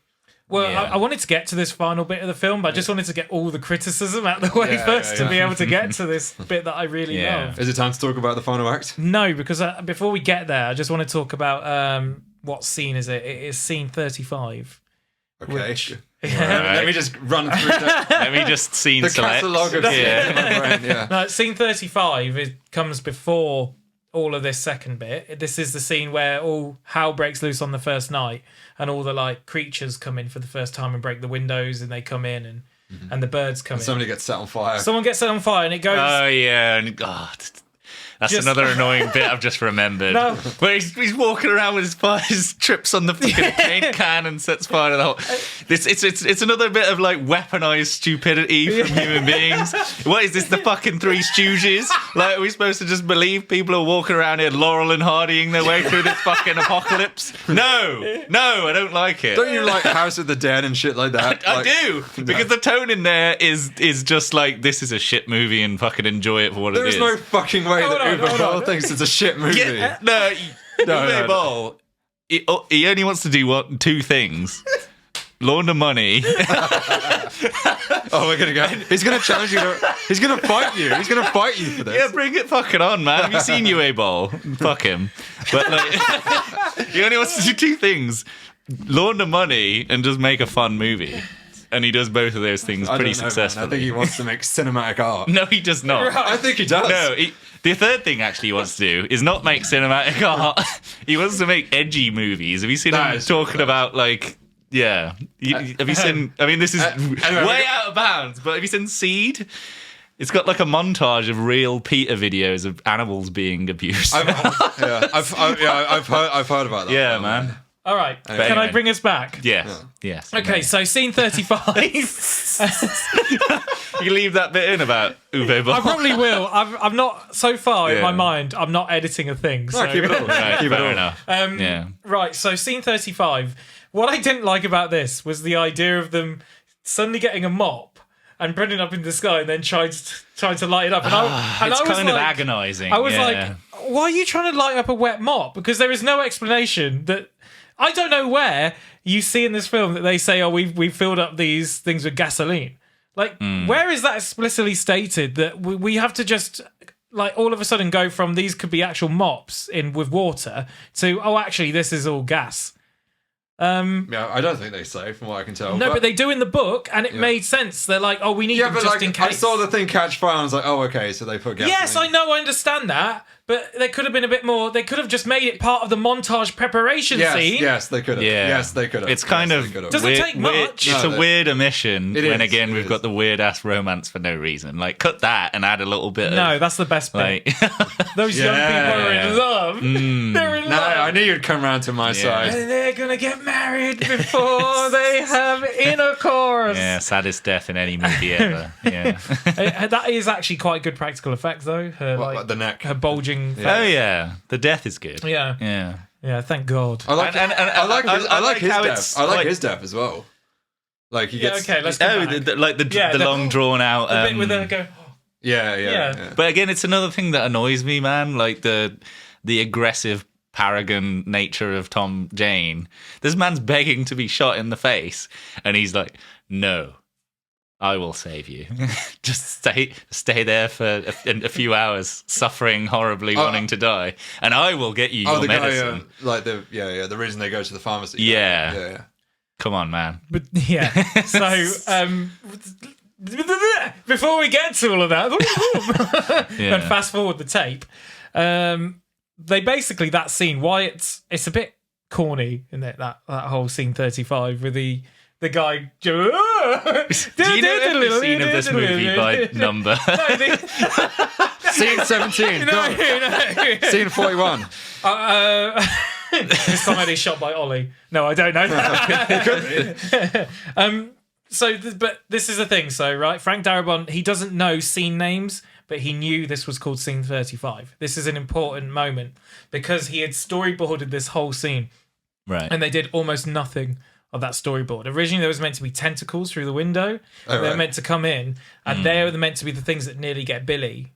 Well, yeah. I wanted to get to this final bit of the film, but I just wanted to get all the criticism out of the way first to be able to get to this bit that I really love. Is it time to talk about the final act? No, because before we get there, I just want to talk about what scene is it? It is scene 35. Okay. Which, Let me just run through that. Let me just scene The select. catalogue of scenes in my brain, yeah. No, scene 35 comes before all of this second bit. This is the scene where all hell breaks loose on the first night, and all the, like, creatures come in for the first time and break the windows, and they come in, and the birds come in. Somebody gets set on fire. Someone gets set on fire, and it goes. Oh yeah, and that's another annoying bit I've just remembered. No. Where he's walking around with his fire, trips on the fucking paint can and sets fire to the whole. It's another bit of, like, weaponized stupidity from human beings. What is this? The fucking Three Stooges? Like, are we supposed to just believe people are walking around here Laurel and Hardying their way through this fucking apocalypse? No, I don't like it. Don't you like House of the Dead and shit like that? I do, because the tone in there is just like, this is a shit movie and fucking enjoy it for what it is. There's no fucking way that Uwe Boll thinks it's a shit movie. Uwe Boll, he only wants to do two things. Launder money. We're gonna go. He's gonna challenge you. He's gonna fight you. He's gonna fight you for this. Yeah, bring it fucking on, man. Have you seen Uwe Boll? Fuck him. But, like, he only wants to do two things: launder money and just make a fun movie. And he does both of those things pretty successfully. Man. I think he wants to make cinematic art. No, he does not. I think he does. No, the third thing actually he wants to do is not make cinematic art. He wants to make edgy movies. Have you seen him talking about, like, yeah? Have you seen? I mean, this is way out of bounds. But have you seen Seed? It's got, like, a montage of real PETA videos of animals being abused. I've heard about that. Yeah, man. All right, can I bring us back? Yes. Yes. Okay, so scene 35. You can leave that bit in about Uwe Boll. I probably will. I'm not, so far in my mind, I'm not editing a thing. So. No, keep it all. Right, keep it fair all. enough. Right, so scene 35. What I didn't like about this was the idea of them suddenly getting a mop and putting it up in the sky and then trying to light it up. And it's I was kind of like, agonising. I was like, why are you trying to light up a wet mop? Because there is no explanation that... I don't know where you see in this film that they say, oh, we filled up these things with gasoline. Like, where is that explicitly stated that we have to just, like, all of a sudden go from these could be actual mops in with water to, oh, actually, this is all gas? Yeah, I don't think they say, from what I can tell. No, but they do in the book, and it made sense. They're like, oh, we need them just in case. I saw the thing catch fire, and I was like, oh, okay, so they put gasoline. Yes, I know, I understand that. But they could have been a bit more... They could have just made it part of the montage preparation scene. Yes, they could have. Yeah. Yes, they could have. It's kind of... Doesn't take much. It's a weird omission when, again, we've is. got the weird-ass romance for no reason. Like, cut that and add a little bit of... No, that's the best bit. Like, Those young people are in love. They're in No, love. I knew you'd come round to my side. And they're going to get married before they have intercourse. yeah, saddest death in any movie ever. Yeah. That is actually quite good practical effects, though. Her, What, like the neck? her bulging... Oh, yeah. The death is good. Yeah. Yeah. Thank God. I like his how death. it's I like like- his death as well. Like he gets. Okay, let's go back. The long drawn out. The bit with her go... Yeah. But again, it's another thing that annoys me, man. Like the aggressive paragon nature of Tom Jane. This man's begging to be shot in the face, and he's like, "No, I will save you. Just stay there for a few hours, suffering horribly, wanting to die, and I will get you your medicine." Guy, the reason they go to the pharmacy. Yeah. Come on, man. But yeah, so before we get to all of that, and fast forward the tape, they basically, that scene, why it's a bit corny, isn't it? That whole scene 35 with the guy. Do you know every scene of this movie by number? Scene 17. No. Scene 41. This comedy shot by Ollie. No, I don't know that. But this is the thing. So, right, Frank Darabont, he doesn't know scene names, but he knew this was called scene 35. This is an important moment because he had storyboarded this whole scene. Right. And they did almost nothing of that storyboard. Originally, there was meant to be tentacles through the window. They're meant to come in, and they're meant to be the things that nearly get Billy.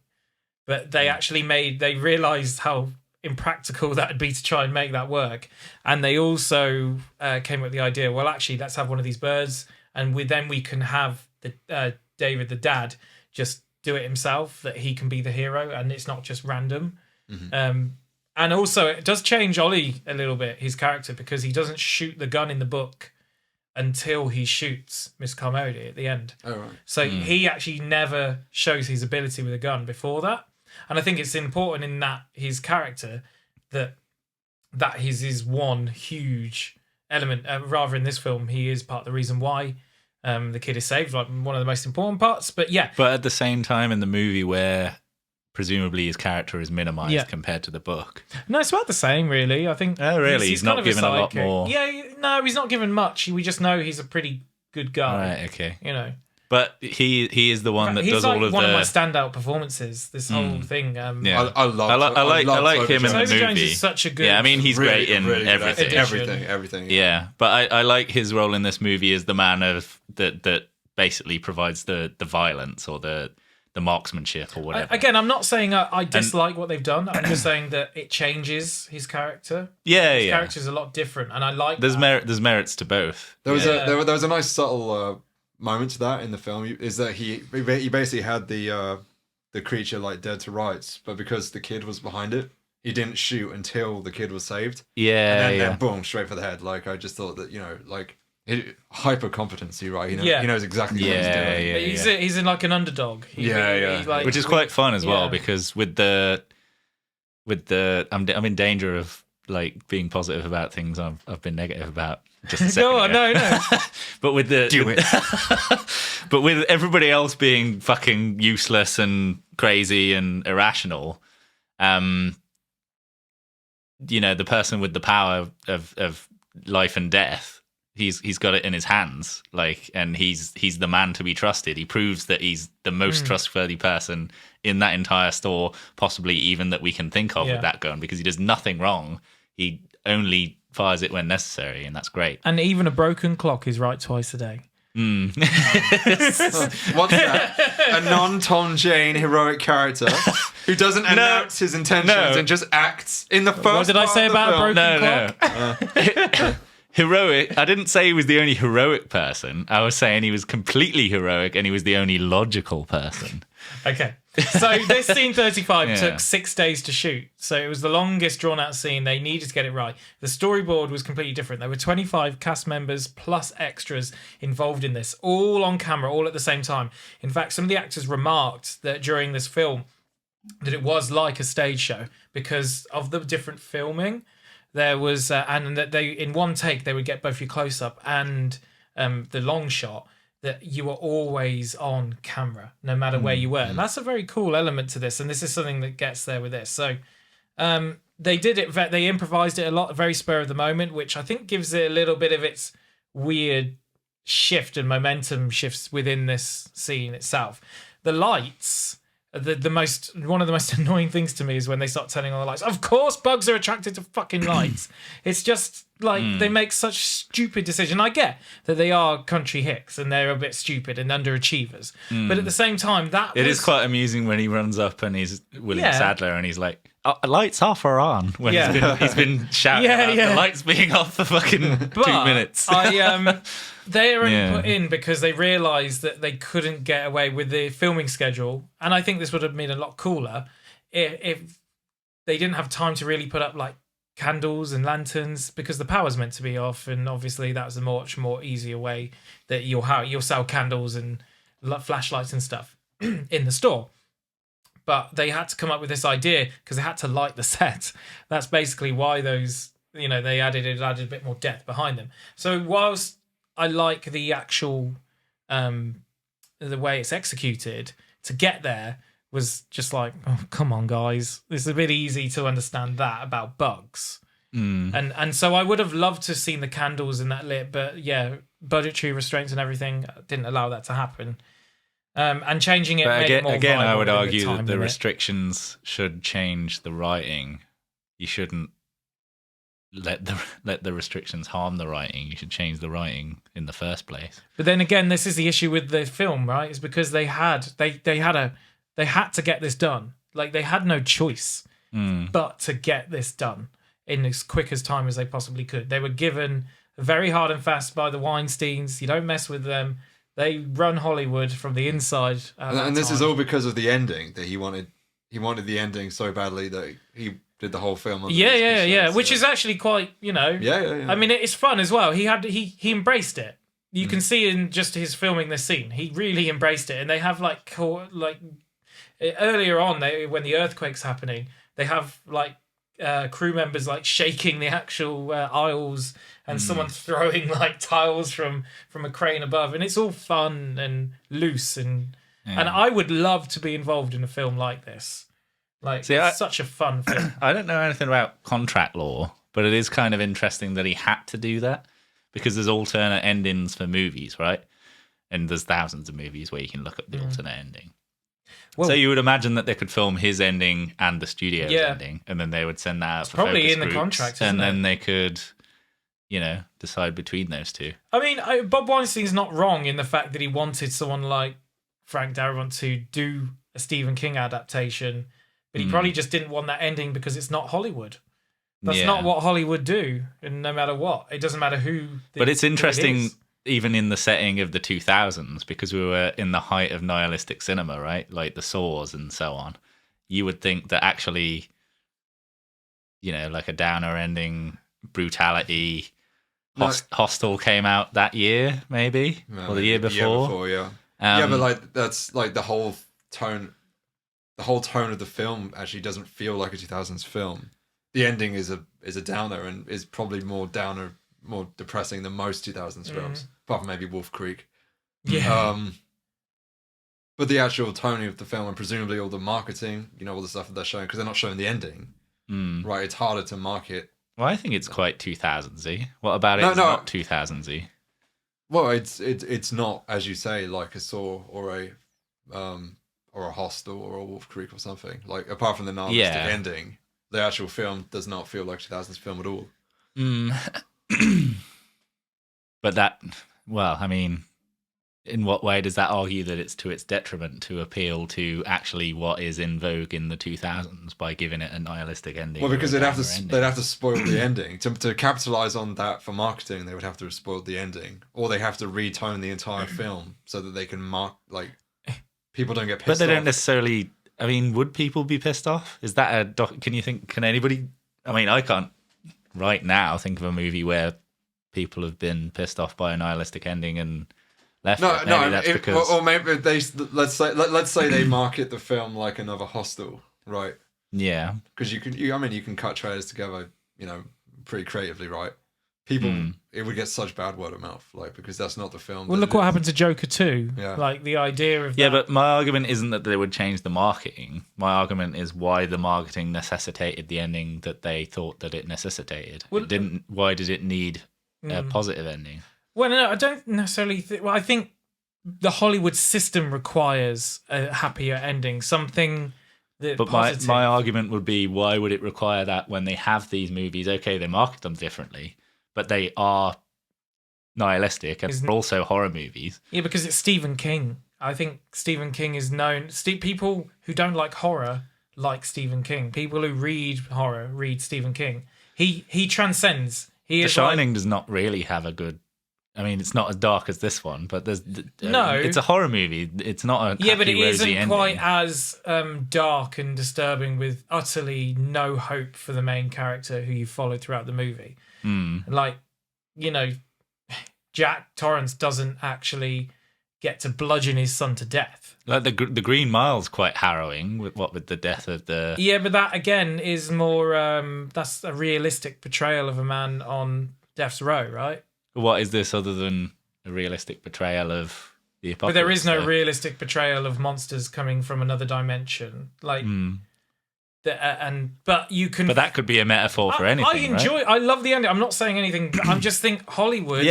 But they actually they realised how impractical that would be to try and make that work. And they also came up with the idea, well, actually, let's have one of these birds, and we can have David, the dad, just do it himself, that he can be the hero, and it's not just random. And also, it does change Ollie a little bit, his character, because he doesn't shoot the gun in the book until he shoots Miss Carmody at the end. Oh, right. So he actually never shows his ability with a gun before that. And I think it's important in that his character that is his one huge element. Rather in this film, he is part of the reason why the kid is saved, like one of the most important parts. But yeah. But at the same time in the movie where presumably his character is minimized compared to the book. No, it's about the same, really. I think. Oh, really? He's not given a lot more. Yeah, no, he's not given much. We just know he's a pretty good guy. Right, okay. You know. But he is the one that does all of the... He's like one of my standout performances, this whole thing. Yeah. I like him in the Toby movie. Jones is such a good... Yeah, I mean, he's really, great in really everything. Everything. Yeah, but I like his role in this movie as the man of that basically provides the violence or the marksmanship or whatever. Again, I'm not saying I dislike what they've done. I'm just saying that it changes his character. His character's a lot different, and I like there's merits to both. There was a nice subtle moment to that in the film, is that he basically had the creature like dead to rights, but because the kid was behind it, he didn't shoot until the kid was saved. And then boom, straight for the head. Like, I just thought that, like, hyper competency, right? He knows exactly what he's doing. He's in like an underdog. Which is quite fun as well, because with the I'm in danger of like being positive about things I've been negative about just a second Go on, ago. no. But with but with everybody else being fucking useless and crazy and irrational, the person with the power of life and death, he's got it in his hands, like, and he's the man to be trusted. He proves that he's the most trustworthy person in that entire store, possibly even that we can think of with that gun, because he does nothing wrong. He only fires it when necessary, and that's great. And even a broken clock is right twice a day. What's that? A non-Tom Jane heroic character who doesn't announce his intentions and just acts in the first. What did I say about a broken clock? No. Heroic. I didn't say he was the only heroic person. I was saying he was completely heroic and he was the only logical person. Okay. So this scene 35 took 6 days to shoot. So it was the longest drawn out scene. They needed to get it right. The storyboard was completely different. There were 25 cast members plus extras involved in this, all on camera, all at the same time. In fact, some of the actors remarked that during this film that it was like a stage show because of the different filming. There was, and that they, in one take, they would get both your close up and the long shot, that you were always on camera, no matter where you were. And that's a very cool element to this. And this is something that gets there with this. So they did it, they improvised it a lot, very spur of the moment, which I think gives it a little bit of its weird shift and momentum shifts within this scene itself. The lights, one of the most annoying things to me is when they start turning on the lights. Of course, bugs are attracted to fucking lights. It's just like they make such stupid decisions. I get that they are country hicks and they're a bit stupid and underachievers, but at the same time, it is quite amusing when he runs up and he's William Sadler and he's like, lights off or on, when he's been shouting about the lights being off for fucking 2 minutes. They are only put in because they realised that they couldn't get away with the filming schedule, and I think this would have been a lot cooler if they didn't have time to really put up like candles and lanterns, because the power's meant to be off, and obviously that's a much more easier way that you'll sell candles and flashlights and stuff in the store. But they had to come up with this idea because they had to light the set. That's basically why those, they added a bit more depth behind them. So whilst I like the actual, the way it's executed, to get there was just like, oh, come on, guys. It's a bit easy to understand that about bugs. And so I would have loved to have seen the candles and that lit, but yeah, budgetary restraints and everything didn't allow that to happen. And changing it, but made it more again, I would viable argue that the limit. restrictions should change the writing. You shouldn't let the restrictions harm the writing. You should change the writing in the first place. But then again, this is the issue with the film, right? It's because they had to get this done. Like, they had no choice but to get this done in as quick as time as they possibly could. They were given very hard and fast by the Weinsteins. You don't mess with them. They run Hollywood from the inside. And this is all because of the ending that he wanted. He wanted the ending so badly that he did the whole film. Which is actually quite, Yeah. I mean, it's fun as well. He embraced it. You can see in just his filming this scene, he really embraced it. And they have earlier on, when the earthquake's happening, they have crew members shaking the actual aisles, and someone throwing tiles from a crane above, and it's all fun and loose, and I would love to be involved in a film like this. It's such a fun film. I don't know anything about contract law, but it is kind of interesting that he had to do that, because there's alternate endings for movies, right? And there's thousands of movies where you can look at the alternate ending. Well, so you would imagine that they could film his ending and the studio's ending, and then they would send that out for probably focus in the groups, contract, and then they could, decide between those two. I mean, Bob Weinstein's not wrong in the fact that he wanted someone like Frank Darabont to do a Stephen King adaptation, but he probably just didn't want that ending because it's not Hollywood. That's not what Hollywood do, and no matter what, it doesn't matter who. But it's interesting. Even in the setting of the 2000s, because we were in the height of nihilistic cinema, right? Like the Saws and so on. You would think that actually, like a downer ending, brutality, Hostel came out that year, maybe? Or the year before? Yeah, but that's the whole tone. The whole tone of the film actually doesn't feel like a 2000s film. The ending is a downer and is probably more downer, more depressing than most 2000s films, apart from maybe Wolf Creek. Yeah. But the actual tone of the film, and presumably all the marketing, all the stuff that they're showing, because they're not showing the ending, right? It's harder to market. Well, I think it's quite 2000s-y. What about it? It's not 2000s-y. Well, it's not, as you say, like a Saw or a Hostel or a Wolf Creek or something. Like, apart from the nihilistic ending, the actual film does not feel like a 2000s film at all. But in what way does that argue that it's to its detriment to appeal to actually what is in vogue in the 2000s by giving it a nihilistic ending? Well, because they'd have to spoil the ending to capitalize on that for marketing. They would have to have spoiled the ending, or they have to retone the entire film so that they can people don't get pissed off. But they don't necessarily. I mean, would people be pissed off? Is that can anybody? I mean, I can't right now think of a movie where people have been pissed off by a nihilistic ending and left. Maybe let's say they market the film like another Hostel, right? Yeah, because you can cut trailers together, pretty creatively, right? People, it would get such bad word of mouth, because that's not the film. Well, look what happened to Joker 2. Yeah. The idea of but my argument isn't that they would change the marketing. My argument is why the marketing necessitated the ending that they thought that it necessitated. Well, it didn't. Why did it need a positive ending? Well, no, I don't necessarily. I think the Hollywood system requires a happier ending, something that. But positive. my argument would be, why would it require that when they have these movies? Okay, they market them differently, but they are nihilistic and they're also horror movies. Yeah, because it's Stephen King. I think Stephen King is known. People who don't like horror like Stephen King. People who read horror read Stephen King. He transcends. The Shining does not really have a good. I mean, it's not as dark as this one, but there's no. It's a horror movie. It's not a but it isn't ending. quite as dark and disturbing, with utterly no hope for the main character who you follow throughout the movie. Like, Jack Torrance doesn't actually get to bludgeon his son to death. Like the Green Mile's quite harrowing with the death of the. Yeah, but that again is more. That's a realistic portrayal of a man on death's row, right? What is this other than a realistic portrayal of the apocalypse? But there is no realistic portrayal of monsters coming from another dimension, like. But you can. But that could be a metaphor for anything. I enjoy. Right? I love the ending. I'm not saying anything. I'm just think Hollywood.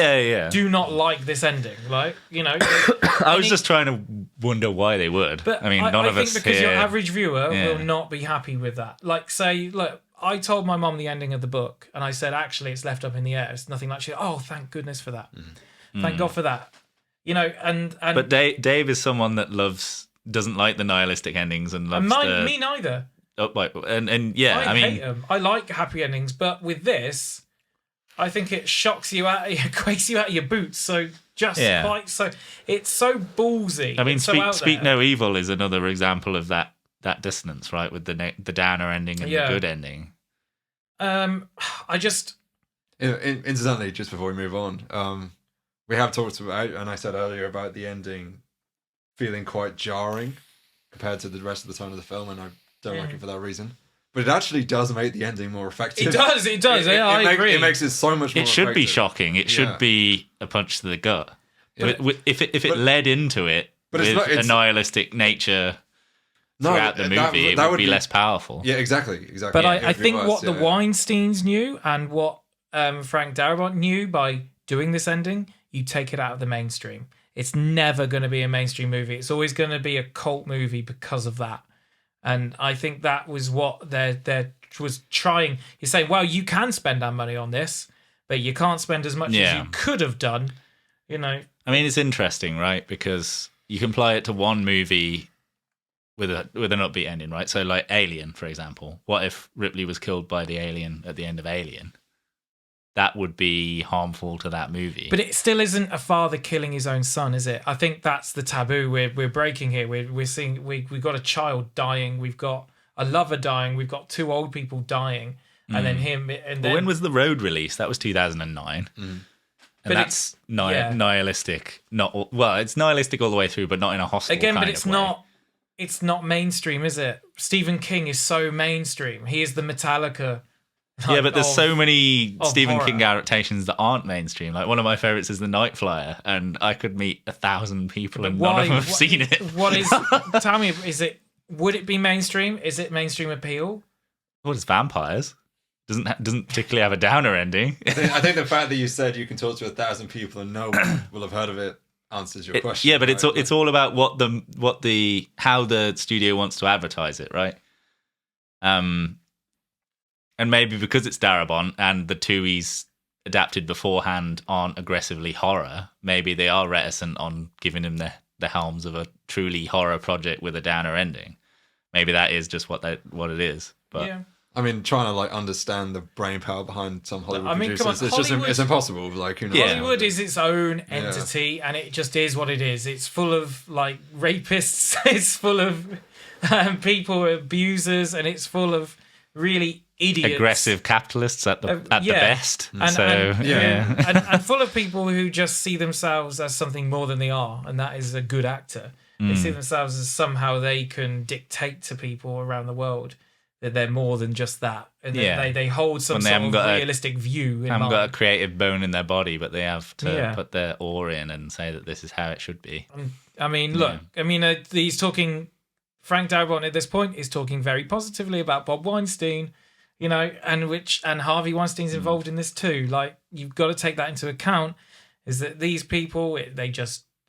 Do not like this ending. Like I was just trying to wonder why they would. But I mean, none of us think because here. Your average viewer will not be happy with that. Like, say, look, I told my mum the ending of the book, and I said, actually, it's left up in the air. It's nothing like she. Oh, thank goodness for that. Thank God for that. And But Dave is someone that doesn't like the nihilistic endings and loves me neither. Oh, and yeah, I mean, hate them. I like happy endings, but with this, I think it shocks you out, it quakes you out of your boots. So it's so ballsy. I mean, so Speak No Evil is another example of that dissonance, right? With the downer ending and the good ending. I just incidentally, just before we move on, we have talked about, and I said earlier about the ending feeling quite jarring compared to the rest of the tone of the film, and I don't like it for that reason. But it actually does make the ending more effective. It does. I agree. It makes it so much more It should effective. be shocking. It should be a punch to the gut. If it led into it with a nihilistic nature throughout the movie, it would be less powerful. Yeah, exactly. But I think what the Weinsteins knew and what Frank Darabont knew by doing this ending, you take it out of the mainstream. It's never going to be a mainstream movie. It's always going to be a cult movie because of that. And I think that was what they was trying. You're saying, well, you can spend our money on this, but you can't spend as much as you could have done. I mean, it's interesting, right? Because you can apply it to one movie with an upbeat ending, right? So, like Alien, for example. What if Ripley was killed by the alien at the end of Alien? That would be harmful to that movie. But it still isn't a father killing his own son, is it? I think that's the taboo we're breaking here. We're seeing we've got a child dying, we've got a lover dying, we've got two old people dying, and then him. And then when was The Road released? That was 2009. And that's nihilistic. It's nihilistic all the way through, but not in a hostile again. Kind but it's of way. not. It's not mainstream, is it? Stephen King is so mainstream. He is the Metallica. Yeah, but there's so many Stephen horror. King adaptations that aren't mainstream. Like one of my favorites is The Night Flyer, and I could meet 1,000 people and none of them have seen it. What is? Tell me, is it? Would it be mainstream? Is it mainstream appeal? Well, it's vampires. Doesn't particularly have a downer ending. I think the fact that you said you can talk to 1,000 people and no one will have heard of it answers your question. Yeah, but right? it's all about how the studio wants to advertise it, right? And maybe because it's Darabont and the two he's adapted beforehand aren't aggressively horror, maybe they are reticent on giving him the helms of a truly horror project with a downer ending. Maybe that is just what it is. But yeah. I mean, trying to understand the brain power behind some Hollywood producers, Hollywood, it's impossible. Who knows? Hollywood is its own entity, and it just is what it is. It's full of rapists. It's full of people abusers, and it's full of really idiots, aggressive capitalists at the best, and full of people who just see themselves as something more than they are, and that is a good actor. They see themselves as somehow they can dictate to people around the world that they're more than just that, and they hold some sort of realistic view. They haven't got a creative bone in their body, but they have to put their oar in and say that this is how it should be. I mean, look, he's talking. Frank Darabont at this point is talking very positively about Bob Weinstein, and Harvey Weinstein's involved in this too. You've got to take that into account. Is that these people they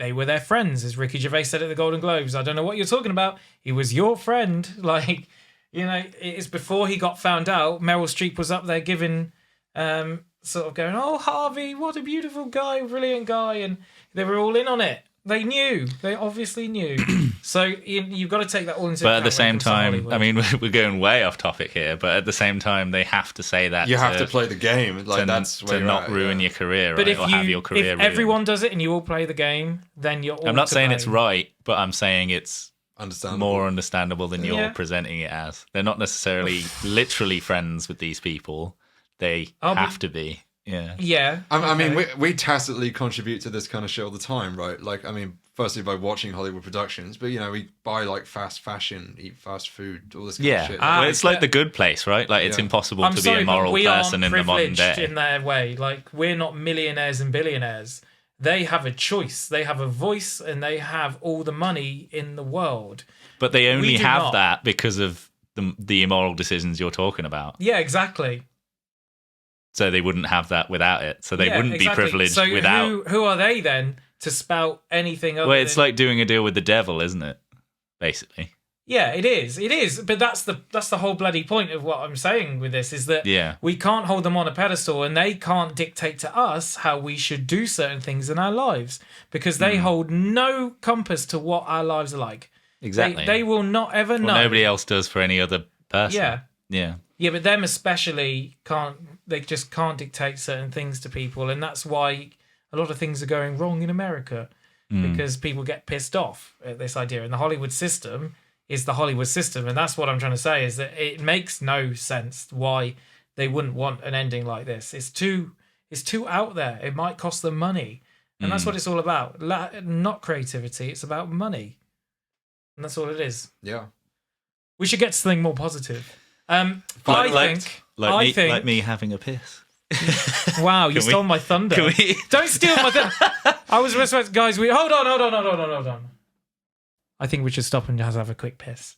they were their friends, as Ricky Gervais said at the Golden Globes. I don't know what you're talking about. He was your friend. Like, you know, it's before he got found out. Meryl Streep was up there giving, sort of going, "Oh, Harvey, what a beautiful guy, brilliant guy," and they were all in on it. They knew. They obviously knew. So you've got to take that all into account. But at the same time, I mean, we're going way off topic here. But at the same time, they have to say that you have to play the game. Like that's where to not ruin your career, but right? Or have your career if ruined. everyone does it and you all play the game, then you're all I'm not to saying blame. it's right, but I'm saying it's more understandable than you're presenting it as. They're not necessarily literally friends with these people. They have to be. Yeah. Yeah. I mean, we tacitly contribute to this kind of shit all the time, right? Like, I mean, firstly by watching Hollywood productions, but, you know, we buy, like, fast fashion, eat fast food, all this kind of shit. Well, it's like The Good Place, right? Like, it's impossible to be a moral person in the modern day. In their way. Like, we're not millionaires and billionaires. They have a choice. They have a voice, and they have all the money in the world. But they only have that because of the immoral decisions you're talking about. Yeah, exactly. So they wouldn't have that without it. So they wouldn't be privileged so without. Who are they then to spout anything other Well, it's like doing a deal with the devil, isn't it? Basically. Yeah, it is. It is. But that's the whole bloody point of what I'm saying with this is that we can't hold them on a pedestal and they can't dictate to us how we should do certain things in our lives because they hold no compass to what our lives are like. Exactly. They will not ever know. Nobody else does for any other person. Yeah. Yeah. Yeah, but them especially they just can't dictate certain things to people. And that's why a lot of things are going wrong in America because people get pissed off at this idea. And the Hollywood system is the Hollywood system. And that's what I'm trying to say is that it makes no sense why they wouldn't want an ending like this. It's too out there. It might cost them money. And that's what it's all about. Not creativity. It's about money. And that's all it is. Yeah. We should get to something more positive. Like me having a piss. Wow, you stole my thunder. Don't steal my thunder. I was respect, guys. Hold on. I think we should stop and just have a quick piss.